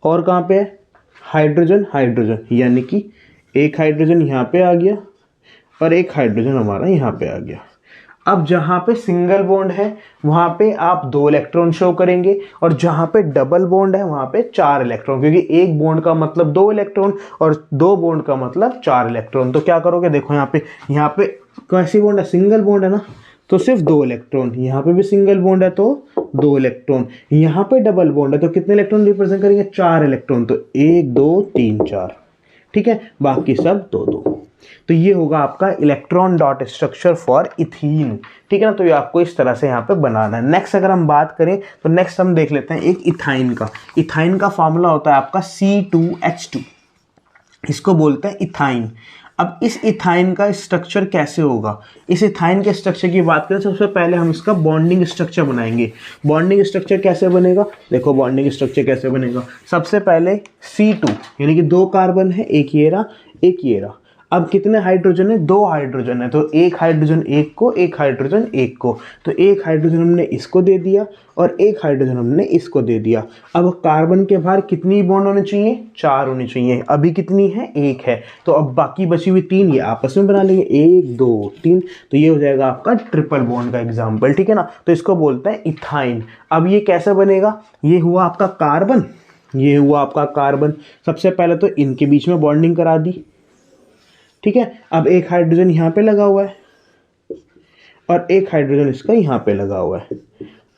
Speaker 1: और कहाँ पे है, हाइड्रोजन हाइड्रोजन, यानी कि एक हाइड्रोजन यहाँ पे आ गया और एक हाइड्रोजन हमारा यहाँ पे आ गया। अब जहाँ पे सिंगल बॉन्ड है वहाँ पे आप 2 इलेक्ट्रॉन शो करेंगे, और जहाँ पे डबल बॉन्ड है वहाँ पे 4 इलेक्ट्रॉन, क्योंकि एक बॉन्ड का मतलब 2 इलेक्ट्रॉन और 2 बॉन्ड का मतलब 4 इलेक्ट्रॉन। तो क्या करोगे, देखो यहाँ पे कैसी बॉन्ड है, सिंगल बॉन्ड है ना, तो सिर्फ 2 इलेक्ट्रॉन, यहाँ पे भी सिंगल बॉन्ड है तो 2 इलेक्ट्रॉन, यहाँ पे डबल बॉन्ड है तो कितने इलेक्ट्रॉन रिप्रेजेंट करेंगे, 4 इलेक्ट्रॉन, तो 1 2 3 4। ठीक है, बाकी सब 2 2। तो ये होगा आपका electron dot structure for ethene. ठीक है ना, तो ये आपको इस तरह से यहाँ पे बनाना है। नेक्स्ट अगर हम बात करें तो नेक्स्ट हम देख लेते हैं एक इथाइन का। इथाइन का फॉर्मूला होता है आपका C2H2, इसको बोलते हैं इथाइन। अब इस इथाइन का स्ट्रक्चर कैसे होगा, इस इथाइन के स्ट्रक्चर की बात करें सबसे पहले हम इसका बॉन्डिंग स्ट्रक्चर बनाएंगे। बॉन्डिंग स्ट्रक्चर कैसे बनेगा, देखो बॉन्डिंग स्ट्रक्चर कैसे बनेगा, सबसे पहले C2 यानी कि 2 कार्बन है, एक ये रहा एक ये रहा। अब कितने हाइड्रोजन है, 2 हाइड्रोजन है, तो एक हाइड्रोजन एक को, एक हाइड्रोजन एक को, तो एक हाइड्रोजन हमने इसको दे दिया और एक हाइड्रोजन हमने इसको दे दिया। अब कार्बन के बाहर कितनी बॉन्ड होनी चाहिए, 4 होनी चाहिए, अभी कितनी है, 1 है, तो अब बाकी बची हुई 3 ये आपस में बना लेंगे, 1 2 3, तो ये हो जाएगा आपका ट्रिपल बॉन्ड का एग्जाम्पल। ठीक है ना, तो इसको बोलते हैं इथाइन। अब ये कैसे बनेगा, ये हुआ आपका कार्बन, ये हुआ आपका कार्बन, सबसे पहले तो इनके बीच में बॉन्डिंग करा दी। ठीक है, अब एक हाइड्रोजन यहाँ पे लगा हुआ है और एक हाइड्रोजन इसका यहाँ पे लगा हुआ है।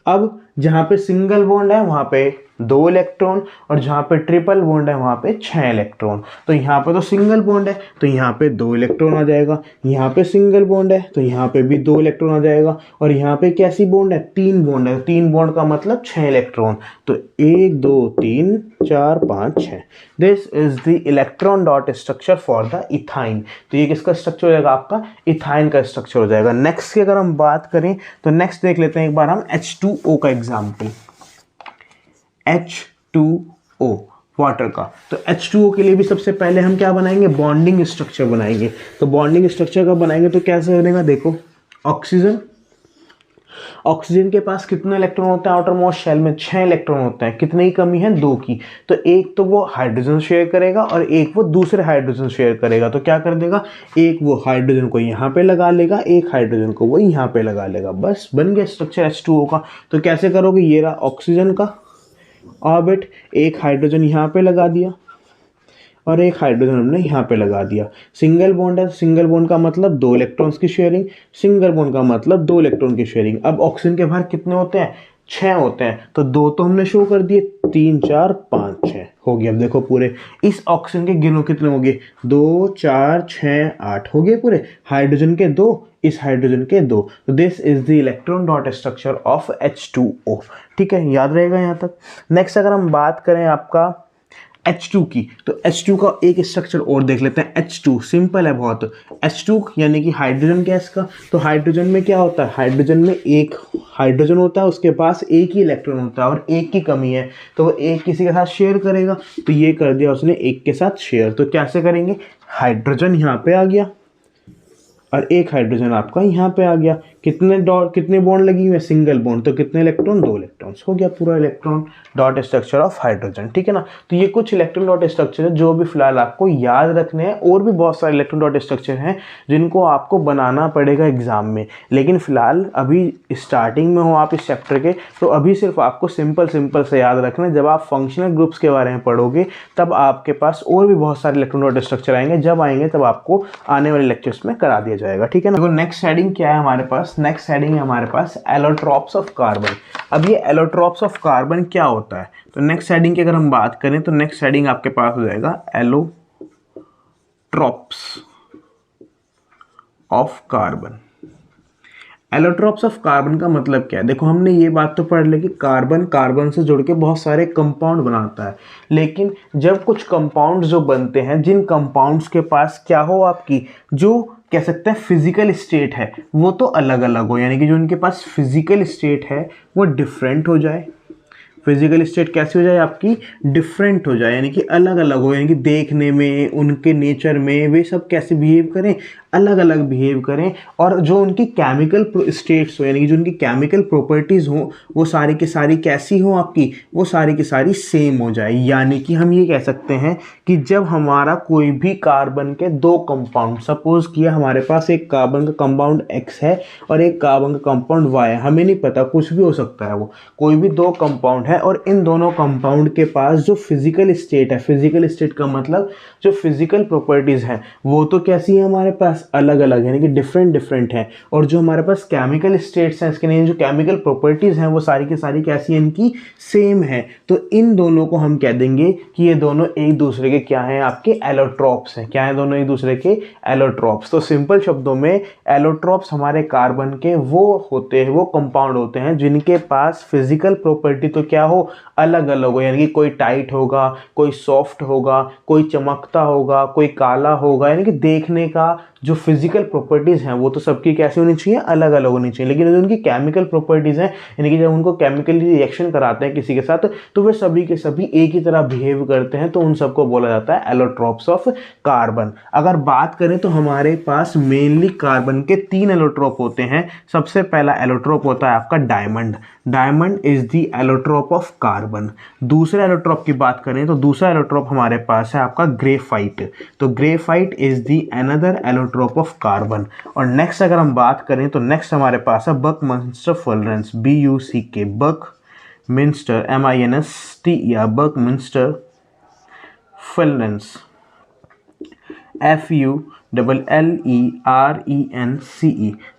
Speaker 1: अब जहाँ पे सिंगल बॉन्ड है वहाँ पे 2 इलेक्ट्रॉन और जहाँ पे ट्रिपल बॉन्ड है वहाँ पे 6 इलेक्ट्रॉन। तो यहाँ पे तो सिंगल बॉन्ड है तो यहाँ पे 2 इलेक्ट्रॉन आ जाएगा, यहाँ पे सिंगल बॉन्ड है तो यहाँ पे भी 2 इलेक्ट्रॉन आ जाएगा, और यहाँ पे कैसी बॉन्ड है, 3 बॉन्ड है, 3 बॉन्ड का मतलब 6 इलेक्ट्रॉन, तो 1 2 3 4 5 6। This is the electron dot structure for the ethyne. तो ये किसका स्ट्रक्चर हो जाएगा, आपका इथाइन का स्ट्रक्चर हो जाएगा। नेक्स्ट की अगर हम बात करें तो नेक्स्ट देख लेते हैं एक बार हम H2O का एग्जाम्पल, H2O वाटर का। तो H2O के लिए भी सबसे पहले हम क्या बनाएंगे, बॉन्डिंग स्ट्रक्चर बनाएंगे। तो बॉन्डिंग स्ट्रक्चर का बनाएंगे तो कैसे बनेगा, देखो ऑक्सीजन, ऑक्सीजन के पास कितने इलेक्ट्रॉन होते हैं आउटर मोस्ट शेल में, 6 इलेक्ट्रॉन होते हैं, कितने की कमी है, 2 की, तो एक तो वो हाइड्रोजन शेयर करेगा और एक वो दूसरे हाइड्रोजन शेयर करेगा। तो क्या कर देगा, एक वो हाइड्रोजन को यहाँ पे लगा लेगा, एक हाइड्रोजन को वो यहाँ पे लगा लेगा, बस बन गया स्ट्रक्चर H2O का। तो कैसे करोगे, ये रहा ऑक्सीजन का ऑर्बिट, एक हाइड्रोजन यहाँ पे लगा दिया और एक हाइड्रोजन हमने यहाँ पे लगा दिया। सिंगल बॉन्ड है, सिंगल बॉन्ड का मतलब 2 इलेक्ट्रॉन्स की शेयरिंग, सिंगल बॉन्ड का मतलब 2 इलेक्ट्रॉन की शेयरिंग। अब ऑक्सीजन के बाहर कितने होते हैं? 6 होते हैं, तो 2 तो हमने शो कर दिए, 3 4 5 6 हो गया। अब देखो पूरे इस ऑक्सीजन के गिनो कितने हो गए? 2 4 6 8 हो गए पूरे। हाइड्रोजन के 2, इस हाइड्रोजन के 2। तो this is the electron dot structure of H2O। ठीक है, याद रहेगा यहाँ तक। नेक्स्ट अगर हम बात करें आपका H2 की, तो H2 का एक स्ट्रक्चर और देख लेते हैं। H2 सिंपल है बहुत। H2 यानी कि हाइड्रोजन गैस का। तो हाइड्रोजन में क्या होता है? हाइड्रोजन में एक हाइड्रोजन होता है, उसके पास एक ही इलेक्ट्रॉन होता है और एक की कमी है, तो वो एक किसी के साथ शेयर करेगा। तो ये कर दिया उसने एक के साथ शेयर। तो कैसे करेंगे? हाइड्रोजन यहाँ पे आ गया और एक हाइड्रोजन आपका यहाँ पे आ गया। कितने बॉन्ड लगी हुई है? सिंगल बॉन्ड, तो कितने इलेक्ट्रॉन? 2 इलेक्ट्रॉन्स। हो गया पूरा electron dot structure of hydrogen. ठीक है ना। तो ये कुछ इलेक्ट्रॉन डॉट स्ट्रक्चर है जो भी फिलहाल आपको याद रखने हैं। और भी बहुत सारे इलेक्ट्रॉन डॉट स्ट्रक्चर हैं जिनको आपको बनाना पड़ेगा एग्जाम में, लेकिन फिलहाल अभी स्टार्टिंग में हो आप इस चैप्टर के, तो अभी सिर्फ आपको सिंपल से याद रखना है। जब आप फंक्शनल ग्रुप्स के बारे में पढ़ोगे तब आपके पास और भी बहुत सारे इलेक्ट्रॉन डॉट स्ट्रक्चर आएंगे। जब आएंगे तब आपको आने वाले लेक्चर्स में करा दिया जाएगा। ठीक है ना। देखो नेक्स्ट हेडिंग क्या है हमारे पास? नेक्स्ट हेडिंग है हमारे पास एलोट्रॉप्स ऑफ कार्बन। अब ये एलोट्रॉप्स ऑफ कार्बन क्या होता है? तो नेक्स्ट हेडिंग की अगर हम बात करें तो नेक्स्ट हेडिंग आपके पास हो जाएगा allotropes of carbon. Allotropes of carbon का मतलब क्या है? देखो हमने ये बात तो पढ़ ली कि कार्बन से जुड़ के बहुत सारे कंपाउंड बनाता है, लेकिन जब कुछ कंपाउंड जो बनते हैं, जिन कंपाउंड्स के पास क्या हो, आपकी जो कह सकते हैं फिजिकल स्टेट है वो तो अलग अलग हो, यानी कि जो उनके पास फिजिकल स्टेट है वो डिफरेंट हो जाए। फिजिकल स्टेट कैसी हो जाए? आपकी डिफरेंट हो जाए, यानी कि अलग अलग हो, यानी कि देखने में, उनके नेचर में वे सब कैसे बिहेव करें, अलग अलग बिहेव करें। और जो उनकी केमिकल स्टेट्स हो, यानी कि जो उनकी केमिकल प्रॉपर्टीज़ हो, वो सारी की सारी कैसी हो आपकी? वो सारी की सारी सेम हो जाए। यानी कि हम ये कह सकते हैं कि जब हमारा कोई भी कार्बन के 2 कंपाउंड, सपोज किया हमारे पास एक कार्बन का कंपाउंड X है और एक कार्बन का कंपाउंड Y है, हमें नहीं पता, कुछ भी हो सकता है, वो कोई भी 2 कंपाउंड है और इन दोनों कंपाउंड के पास जो फिजिकल स्टेट है, फिजिकल स्टेट का मतलब जो फिजिकल प्रॉपर्टीज़ हैं वो तो कैसी है हमारे पास? अलग अलग, यानी कि डिफरेंट है। और जो हमारे पास केमिकल स्टेट्स हैं, इसके लिए जो केमिकल प्रॉपर्टीज़ हैं वो सारी की सारी कैसी हैं? इनकी सेम है। तो इन दोनों को हम कह देंगे कि ये दोनों एक दूसरे के क्या हैं? आपके एलोट्रॉप्स हैं। क्या है? दोनों एक दूसरे के एलोट्रॉप्स। तो सिंपल शब्दों में एलोट्रॉप्स हमारे कार्बन के वो होते हैं, वो कंपाउंड होते हैं जिनके पास फिजिकल प्रॉपर्टी तो क्या हो? अलग अलग हो, यानी कि कोई टाइट होगा, कोई सॉफ्ट होगा, कोई चमकता होगा, कोई काला होगा, यानी कि देखने का जो फिजिकल प्रॉपर्टीज़ हैं वो तो सबकी कैसी होनी चाहिए? अलग अलग होनी चाहिए। लेकिन जो उनकी केमिकल प्रॉपर्टीज़ हैं, यानी कि जब उनको केमिकली रिएक्शन कराते हैं किसी के साथ, तो वे सभी के सभी एक ही तरह बिहेव करते हैं, तो उन सबको बोला जाता है एलोट्रॉप्स ऑफ कार्बन। अगर बात करें तो हमारे पास मेनली कार्बन के 3 एलोट्रॉप होते हैं। सबसे पहला एलोट्रॉप होता है आपका diamond. Diamond is the allotrope of carbon. दूसरे एलोट्रॉप की बात करें तो दूसरा एलोट्रॉप हमारे पास है आपका ग्रेफाइट। तो graphite is the another allotrope of carbon. और नेक्स्ट अगर हम बात करें तो नेक्स्ट हमारे पास है बकमिंस्टर फुल्रेंस, BUCK, बकमिंस्टर MINST या बकमिंस्टर फुल्रेंस, FULLERENCE।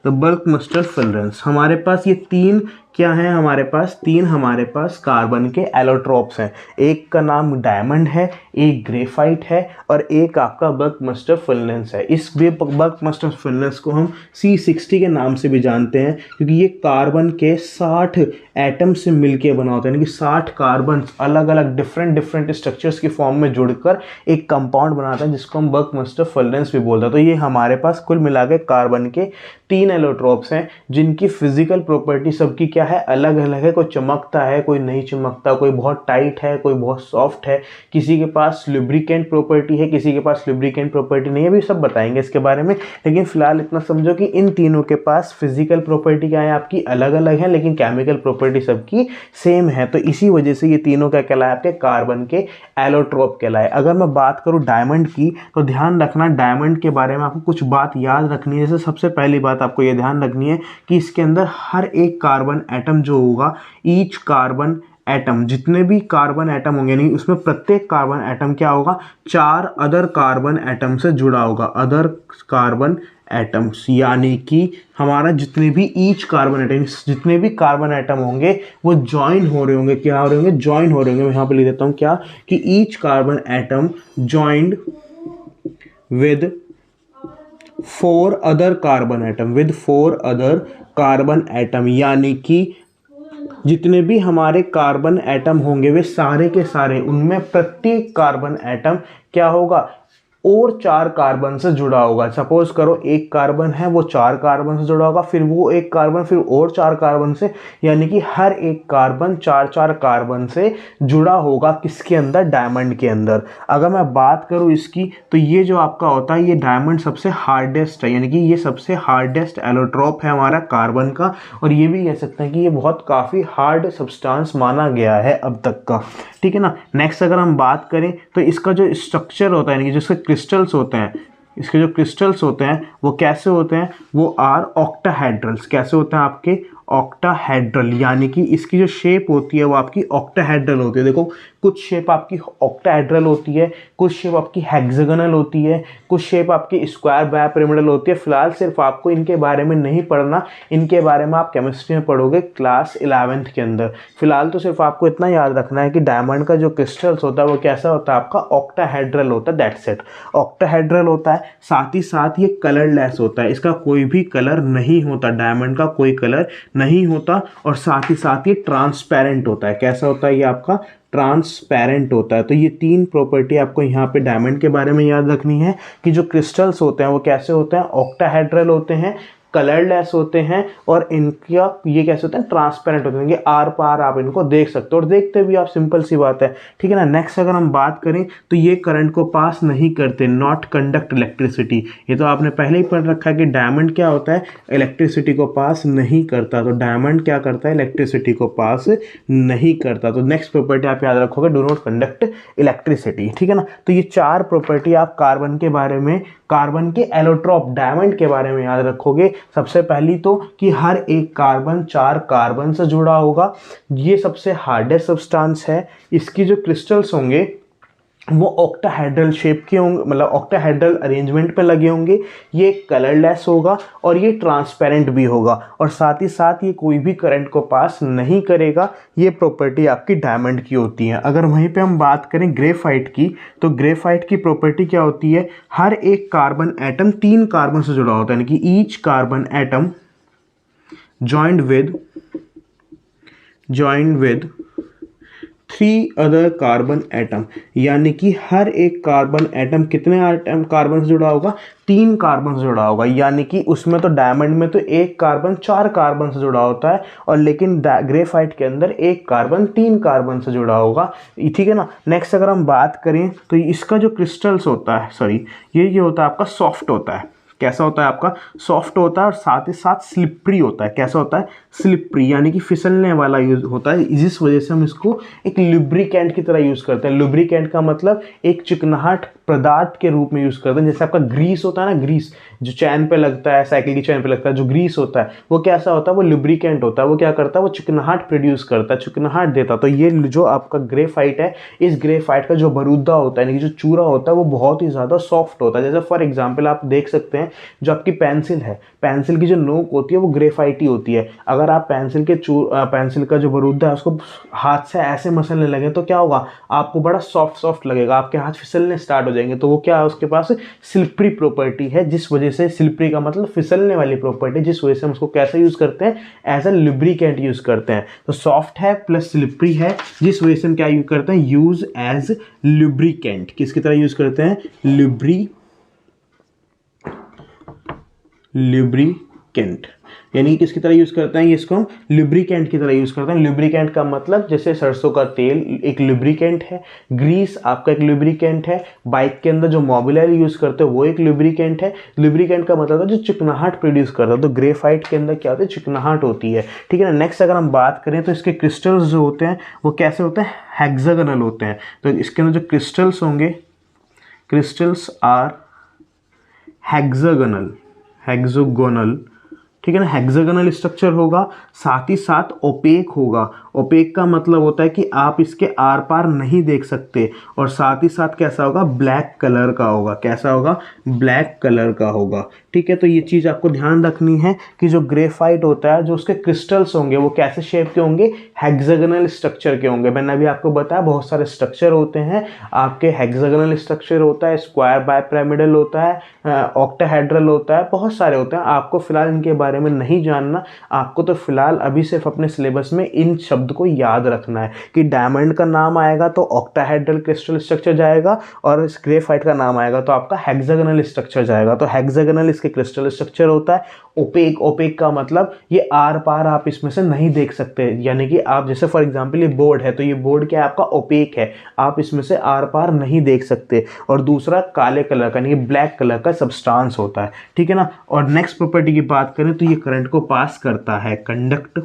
Speaker 1: तो बकमिंस्टर फुल्रेंस। हमारे पास ये 3 क्या है? हमारे पास 3 हमारे पास कार्बन के एलोट्रॉप्स हैं। एक का नाम डायमंड है, एक ग्रेफाइट है और एक आपका बकमिंस्टर फुल्रेंस है। इस बकमिंस्टर फुल्रेंस को हम C60 के नाम से भी जानते हैं, क्योंकि ये कार्बन के 60 एटम से मिलके बना होता है, यानी कि 60 कार्बन अलग अलग डिफरेंट स्ट्रक्चर्स की फॉर्म में जुड़कर एक कंपाउंड बनाता है, जिसको हम बकमिंस्टर फुल्रेंस भी बोलते हैं। तो ये हमारे पास कुल मिला के कार्बन के 3 एलोट्रॉप्स हैं जिनकी फिजिकल प्रॉपर्टी सबकी क्या है? अलग अलग है। कोई चमकता है, कोई नहीं चमकता, कोई बहुत टाइट है, कोई बहुत सॉफ्ट है, किसी के पास लुब्रिकेंट प्रॉपर्टी है, किसी के पास लुब्रिकेंट प्रॉपर्टी नहीं है। अभी सब बताएंगे इसके बारे में, लेकिन फिलहाल इतना समझो कि इन तीनों के पास फिजिकल प्रॉपर्टी क्या है? आपकी अलग अलग है, लेकिन केमिकल प्रॉपर्टी सबकी सेम है। तो इसी वजह से ये तीनों क्या कहलाए? आपके कार्बन के एलोट्रॉप कहलाए। अगर मैं बात करूँ डायमंड की, तो ध्यान रखना डायमंड के बारे में आपको कुछ बात याद रखनी है। जैसे सबसे पहली बात आपको ये ध्यान रखनी है कि इसके अंदर हर एक कार्बन एटम जो होगा, ईच कार्बन एटम, जितने भी कार्बन एटम होंगे, यानी उसमें प्रत्येक कार्बन एटम क्या होगा, 4 अदर कार्बन एटम से जुड़ा होगा, अदर कार्बन एटम्स, यानी कि हमारा जितने भी ईच कार्बन एटम, जितने भी कार्बन एटम होंगे वो ज्वाइन हो रहे होंगे, क्या हो रहे होंगे, ज्वाइन हो रहे होंगे। मैं यहाँ पे लिख देता हूँ क्या, कि each carbon atom joined with 4 other carbon atom, with 4 other carbon atom, यानी कि जितने भी हमारे कार्बन एटम होंगे वे सारे के सारे, उनमें प्रत्येक कार्बन एटम क्या होगा, और 4 कार्बन से जुड़ा होगा। सपोज करो एक कार्बन है वो 4 कार्बन से जुड़ा होगा, फिर वो एक कार्बन फिर और 4 कार्बन से, यानी कि हर एक कार्बन 4 कार्बन से जुड़ा होगा किसके अंदर, डायमंड के अंदर। अगर मैं बात करूं इसकी, तो ये जो आपका होता है, ये डायमंड सबसे हार्डेस्ट है, यानी कि ये सबसे हार्डेस्ट एलोट्रोप है हमारा कार्बन का, और ये भी कह सकते हैं कि ये बहुत काफ़ी हार्ड सब्सटेंस माना गया है अब तक का, ठीक है ना। नेक्स्ट अगर हम बात करें तो इसका जो स्ट्रक्चर होता है, यानी कि जिसके क्रिस्टल्स होते हैं, इसके जो क्रिस्टल्स होते हैं वो कैसे होते हैं, वो आर ऑक्टाहेड्रल्स, कैसे होते हैं आपके, ऑक्टाहेड्रल, यानी कि इसकी जो शेप होती है वो आपकी ऑक्टाहेड्रल होती है। देखो कुछ शेप आपकी ऑक्टाहेड्रल होती है, कुछ शेप आपकी हेक्सागोनल होती है, कुछ शेप आपकी स्क्वायर बायपिरामिडल होती है। फिलहाल सिर्फ आपको इनके बारे में नहीं पढ़ना, इनके बारे में आप केमिस्ट्री में पढ़ोगे क्लास 11th के अंदर। फिलहाल तो सिर्फ आपको इतना याद रखना है कि डायमंड का जो क्रिस्टल्स होता है वो कैसा होता है, आपका ऑक्टाहेड्रल होता है, दैट्स इट। ऑक्टाहेड्रल होता है, साथ ही साथ ये कलरलेस होता है, इसका कोई भी कलर नहीं होता, डायमंड का कोई कलर नहीं होता, और साथ ही साथ ये ट्रांसपेरेंट होता है। कैसा होता है ये आपका, ट्रांसपेरेंट होता है। तो ये 3 प्रॉपर्टी आपको यहाँ पे डायमंड के बारे में याद रखनी है, कि जो क्रिस्टल्स होते हैं वो कैसे होते हैं, ऑक्टाहेड्रल होते हैं, कलरलेस होते हैं, और इनका ये कैसे होते हैं, ट्रांसपेरेंट होते हैं, आर पार आप इनको देख सकते हो, और देखते भी आप, सिंपल सी बात है, ठीक है ना। नेक्स्ट अगर हम बात करें तो ये करंट को पास नहीं करते, नॉट कंडक्ट इलेक्ट्रिसिटी। ये तो आपने पहले ही पढ़ रखा है कि डायमंड क्या होता है, इलेक्ट्रिसिटी को पास नहीं करता, तो डायमंड क्या करता है, इलेक्ट्रिसिटी को पास नहीं करता। तो नेक्स्ट प्रॉपर्टी आप याद रखोगे, डू नॉट कंडक्ट इलेक्ट्रिसिटी, ठीक है ना। तो ये 4 प्रॉपर्टी आप कार्बन के बारे में, कार्बन के एलोट्रोप डायमंड के बारे में याद रखोगे। सबसे पहली तो कि हर एक कार्बन 4 कार्बन से जुड़ा होगा, ये सबसे हार्डेस्ट सब्सटेंस है, इसकी जो क्रिस्टल्स होंगे वो ऑक्टाहेड्रल शेप के होंगे, मतलब ऑक्टाहेड्रल अरेंजमेंट पे लगे होंगे, ये कलरलेस होगा और ये ट्रांसपेरेंट भी होगा, और साथ ही साथ ये कोई भी करंट को पास नहीं करेगा। ये प्रॉपर्टी आपकी डायमंड की होती है। अगर वहीं पे हम बात करें ग्रेफाइट की, तो ग्रेफाइट की प्रॉपर्टी क्या होती है, हर एक कार्बन एटम 3 कार्बन से जुड़ा होता है, यानी कि each carbon atom joined with 3 other carbon atom, यानी कि हर एक कार्बन एटम कितने एटम कार्बन से जुड़ा होगा, 3 कार्बन से जुड़ा होगा, यानी कि उसमें तो डायमंड में तो एक कार्बन 4 कार्बन से जुड़ा होता है, और लेकिन ग्रेफाइट के अंदर एक कार्बन 3 कार्बन से जुड़ा होगा, ठीक है ना। नेक्स्ट अगर हम बात करें तो इसका जो क्रिस्टल्स होता है, सॉरी ये होता है आपका सॉफ्ट होता है, कैसा होता है आपका, सॉफ्ट होता है, और साथ ही साथ स्लिपरी होता है। कैसा होता है, स्लिपरी, यानी कि फिसलने वाला यूज होता है, जिस वजह से हम इसको एक लुब्रिकेंट की तरह यूज करते हैं। लुब्रिकेंट का मतलब एक चिकनाहट पदार्थ के रूप में यूज करते हैं। जैसे आपका ग्रीस होता है ना, ग्रीस जो चैन पे लगता है, साइकिल की चैन पे लगता है, जो ग्रीस होता है वो कैसा होता है, वो लुब्रिकेंट होता है। वो क्या करता है, वो चिकनाहट प्रोड्यूस करता है, चिकनाहट देता है। तो ये जो आपका ग्रेफाइट है, इस ग्रेफाइट का जो बरूदा होता है, यानी कि जो चूरा होता है, वो बहुत ही ज़्यादा सॉफ्ट होता है। जैसे फॉर एग्जाम्पल आप देख सकते हैं, जो आपकी पेंसिल है, पेंसिल की जो नोक होती है वो ग्रेफाइटी होती है। अगर आप पेंसिल का जो बरूदा है उसको हाथ से ऐसे मसलने लगे तो क्या होगा, आपको बड़ा सॉफ्ट लगेगा, आपके हाथ फिसलने स्टार्ट हो जाएंगे। तो वो क्या है, उसके पास स्लिपरी प्रॉपर्टी है, जिस वजह से, स्लिपरी का मतलब फिसलने वाली प्रॉपर्टी, जिस वजह से हम उसको कैसे यूज करते हैं, एज अ लुब्रिकेंट यूज करते हैं। तो सॉफ्ट है प्लस स्लिपरी है, जिस वजह से हम क्या यूज करते हैं, यूज एज लुब्रिकेंट। किसकी तरह यूज करते हैं, लुब्रिकेंट, यानी कि किसकी तरह यूज करते हैं, इसको हम लुब्रिकेंट की तरह यूज करते हैं। लुब्रिकेंट का मतलब जैसे सरसों का तेल एक लुब्रिकेंट है, ग्रीस आपका एक लुब्रिकेंट है, बाइक के अंदर जो मोबिल यूज करते हैं वो एक लुब्रिकेंट है। लुब्रिकेंट का मतलब है जो चिकनाहट प्रोड्यूस करता है। तो ग्रेफाइट के अंदर क्या होता है, चिकनाहट होती है, ठीक है ना। नेक्स्ट अगर हम बात करें तो इसके क्रिस्टल्स जो होते हैं वो कैसे होते हैं, हेक्सागोनल होते हैं। तो इसके अंदर जो क्रिस्टल्स होंगे, क्रिस्टल्स आर हेक्सागोनल, ठीक है ना, हेक्सागोनल स्ट्रक्चर होगा, साथ ही साथ ओपेक होगा। ओपेक का मतलब होता है कि आप इसके आर पार नहीं देख सकते, और साथ ही साथ कैसा होगा, ब्लैक कलर का होगा। कैसा होगा, ब्लैक कलर का होगा। ठीक है, तो ये चीज़ आपको ध्यान रखनी है कि जो ग्रेफाइट होता है, जो उसके क्रिस्टल्स होंगे वो कैसे शेप के होंगे, हेक्सागोनल स्ट्रक्चर के होंगे। मैंने अभी आपको बताया बहुत सारे स्ट्रक्चर होते हैं आपके, हेक्सागोनल स्ट्रक्चर होता है, स्क्वायर बाइपिरामिडल होता है, ऑक्टाहेड्रल होता है, बहुत सारे होते हैं। आपको फिलहाल इनके बारे में नहीं जानना, आपको तो फिलहाल अभी सिर्फ अपने सिलेबस में इन शब्द को याद रखना है कि डायमंड का नाम आएगा तो ऑक्टाहेड्रल क्रिस्टल स्ट्रक्चर जाएगा, और ग्रेफाइट का नाम आएगा तो आपका हेक्सागोनल स्ट्रक्चर जाएगा। तो हेक्सागोनल इसके क्रिस्टल स्ट्रक्चर होता है। ओपेक, ओपेक का मतलब ये आर पार आप इसमें से नहीं देख सकते, यानी कि आप जैसे फॉर एग्जांपल ये बोर्ड है, तो ये बोर्ड क्या है आपका, ओपेक है, आप इसमें से आर पार नहीं देख सकते। और दूसरा काले कलर का, यानी कि ब्लैक कलर का सब्सटेंस होता है। ठीक है ना। और नेक्स्ट प्रॉपर्टी की बात करें तो ये करंट को पास करता है, कंडक्ट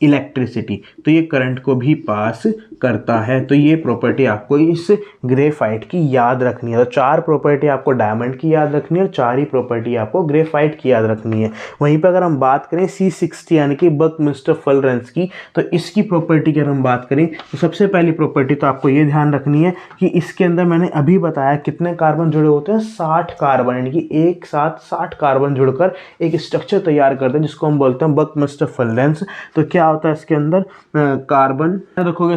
Speaker 1: इलेक्ट्रिसिटी, तो ये करंट को भी पास करता है। तो ये प्रॉपर्टी आपको इस ग्रेफाइट की याद रखनी है। तो 4 प्रॉपर्टी आपको डायमंड की याद रखनी है और 4 ही प्रॉपर्टी आपको ग्रेफाइट की याद रखनी है। वहीं पर अगर हम बात करें C60 यानी कि बकमिस्टर फुलरेंस की, तो इसकी प्रॉपर्टी की अगर हम बात करें तो सबसे पहली प्रॉपर्टी तो आपको ये ध्यान रखनी है कि इसके अंदर मैंने अभी बताया कितने कार्बन जुड़े होते हैं, 60 कार्बन, यानी कि एक साथ 60 कार्बन जुड़कर एक स्ट्रक्चर तैयार करते हैं जिसको हम बोलते हैं बकमिस्टर फुलरेंस। तो क्या होता है इसके अंदर, कार्बन देखोगे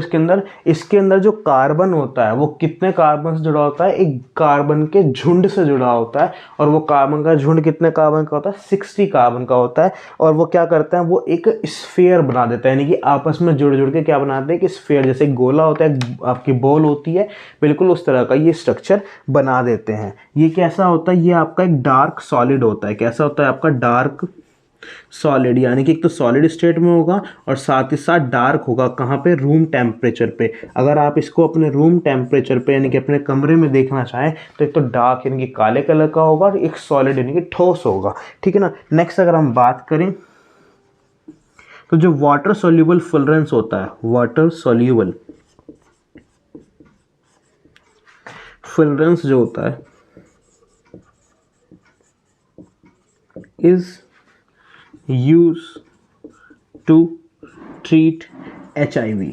Speaker 1: इसके अंदर जो कार्बन होता है वो कितने कार्बन से जुड़ा होता है, एक कार्बन के झुंड से जुड़ा होता है। और वो कार्बन का झुंड कितने कार्बन का होता है, 60 कार्बन का होता है। और वो क्या करते हैं, वो एक स्फीयर बना देता है, यानी कि आपस में जुड़ जुड़ के क्या बनाते हैं कि स्फीयर, जैसे गोला होता है, आपकी बॉल होती है, बिल्कुल उस तरह का ये स्ट्रक्चर बना देते हैं। ये कैसा होता है, ये आपका एक डार्क सॉलिड होता है। कैसा होता है आपका, डार्क सॉलिड, यानी कि एक तो सॉलिड स्टेट में होगा और साथ ही साथ डार्क होगा। कहाँ पे, रूम टेम्परेचर पे। अगर आप इसको अपने रूम टेम्परेचर पे यानी कि अपने कमरे में देखना चाहें तो एक तो डार्क यानी कि काले कलर का होगा और एक सॉलिड यानी कि ठोस होगा। ठीक है ना। नेक्स्ट अगर हम बात करें तो जो वाटर सोल्यूबल फुलरेंस होता है, वाटर सोल्यूबल फुलरेंस जो होता है is use to treat HIV।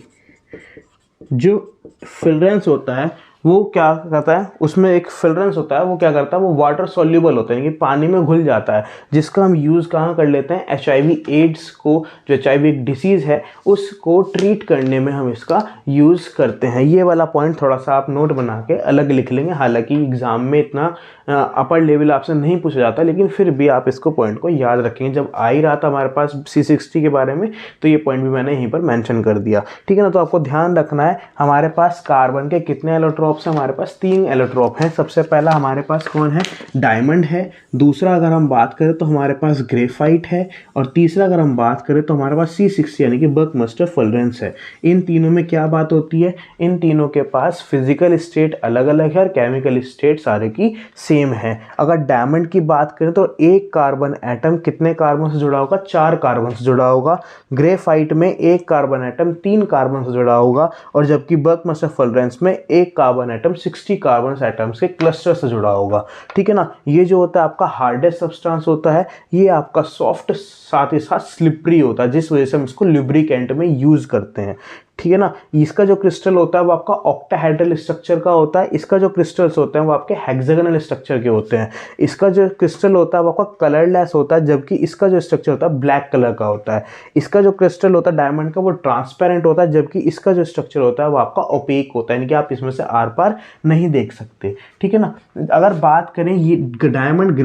Speaker 1: जो फिलरेंस होता है वो क्या करता है, उसमें एक फिलरेंस होता है, वो क्या करता है, वो वाटर सोल्यूबल होता है, यानी कि पानी में घुल जाता है, जिसका हम यूज़ कहाँ कर लेते हैं, HIV एड्स को, जो HIV एक डिसीज़ है उसको ट्रीट करने में हम इसका यूज़ करते हैं। ये वाला पॉइंट थोड़ा सा आप नोट बना के अलग लिख लेंगे, हालांकि एग्ज़ाम में इतना अपर लेवल आपसे नहीं पूछा जाता, लेकिन फिर भी आप इसको पॉइंट को याद रखेंगे। जब आ ही रहा था हमारे पास C60 के बारे में तो ये पॉइंट भी मैंने यहीं पर मेंशन कर दिया। ठीक है ना। तो आपको ध्यान रखना है हमारे पास कार्बन के कितने एलोट्रॉप्स हैं, हमारे पास 3 एलोट्रॉप हैं। सबसे पहला हमारे पास कौन है, डायमंड है। दूसरा अगर हम बात करें तो हमारे पास ग्रेफाइट है। और तीसरा अगर हम बात करें तो हमारे पास C60 यानी कि बकमिस्टर फुलरेंस है। इन तीनों में क्या बात होती है, इन तीनों के पास फिजिकल स्टेट अलग अलग है और केमिकल स्टेट सारे की सेम है। अगर डायमंड की बात करें तो एक कार्बन एटम कितने कार्बन से जुड़ा होगा, 4 कार्बन से जुड़ा होगा। ग्रेफाइट में एक कार्बन एटम 3 कार्बन से जुड़ा होगा। और जबकि बकमिस्टर फुलरेंस में एक कार्बन एटम 60 कार्बन एटम्स के क्लस्टर से जुड़ा होगा। ठीक है ना। ये जो होता है आपका हार्डेस्ट सब्सटेंस होता है, ये आपका सॉफ्ट साथ ही साथ स्लिपरी होता है, जिस वजह से हम इसको लुब्रिकेंट में यूज करते हैं। ठीक है ना। इसका जो क्रिस्टल होता है वो आपका ऑक्टाहेड्रल स्ट्रक्चर का होता है। इसका जो क्रिस्टल्स होते हैं वो आपके हेक्सागोनल स्ट्रक्चर के होते हैं। इसका जो क्रिस्टल होता है वो आपका कलरलेस होता है, जबकि इसका जो स्ट्रक्चर होता है ब्लैक कलर का होता है। इसका जो क्रिस्टल होता है डायमंड का वो ट्रांसपेरेंट होता है, जबकि इसका जो स्ट्रक्चर होता है वो आपका ओपेक होता है, यानी कि आप इसमें से आर पार नहीं देख सकते। ठीक है ना। अगर बात करें, ये डायमंड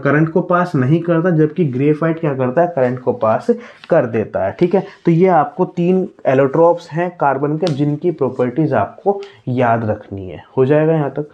Speaker 1: करंट को पास नहीं करता, जबकि ग्रेफाइट क्या करता है, करंट को पास कर देता है। ठीक है। तो ये आपको 3 एलोट्रॉप्स हैं कार्बन के, जिनकी प्रॉपर्टीज आपको याद रखनी है। हो जाएगा यहाँ तक।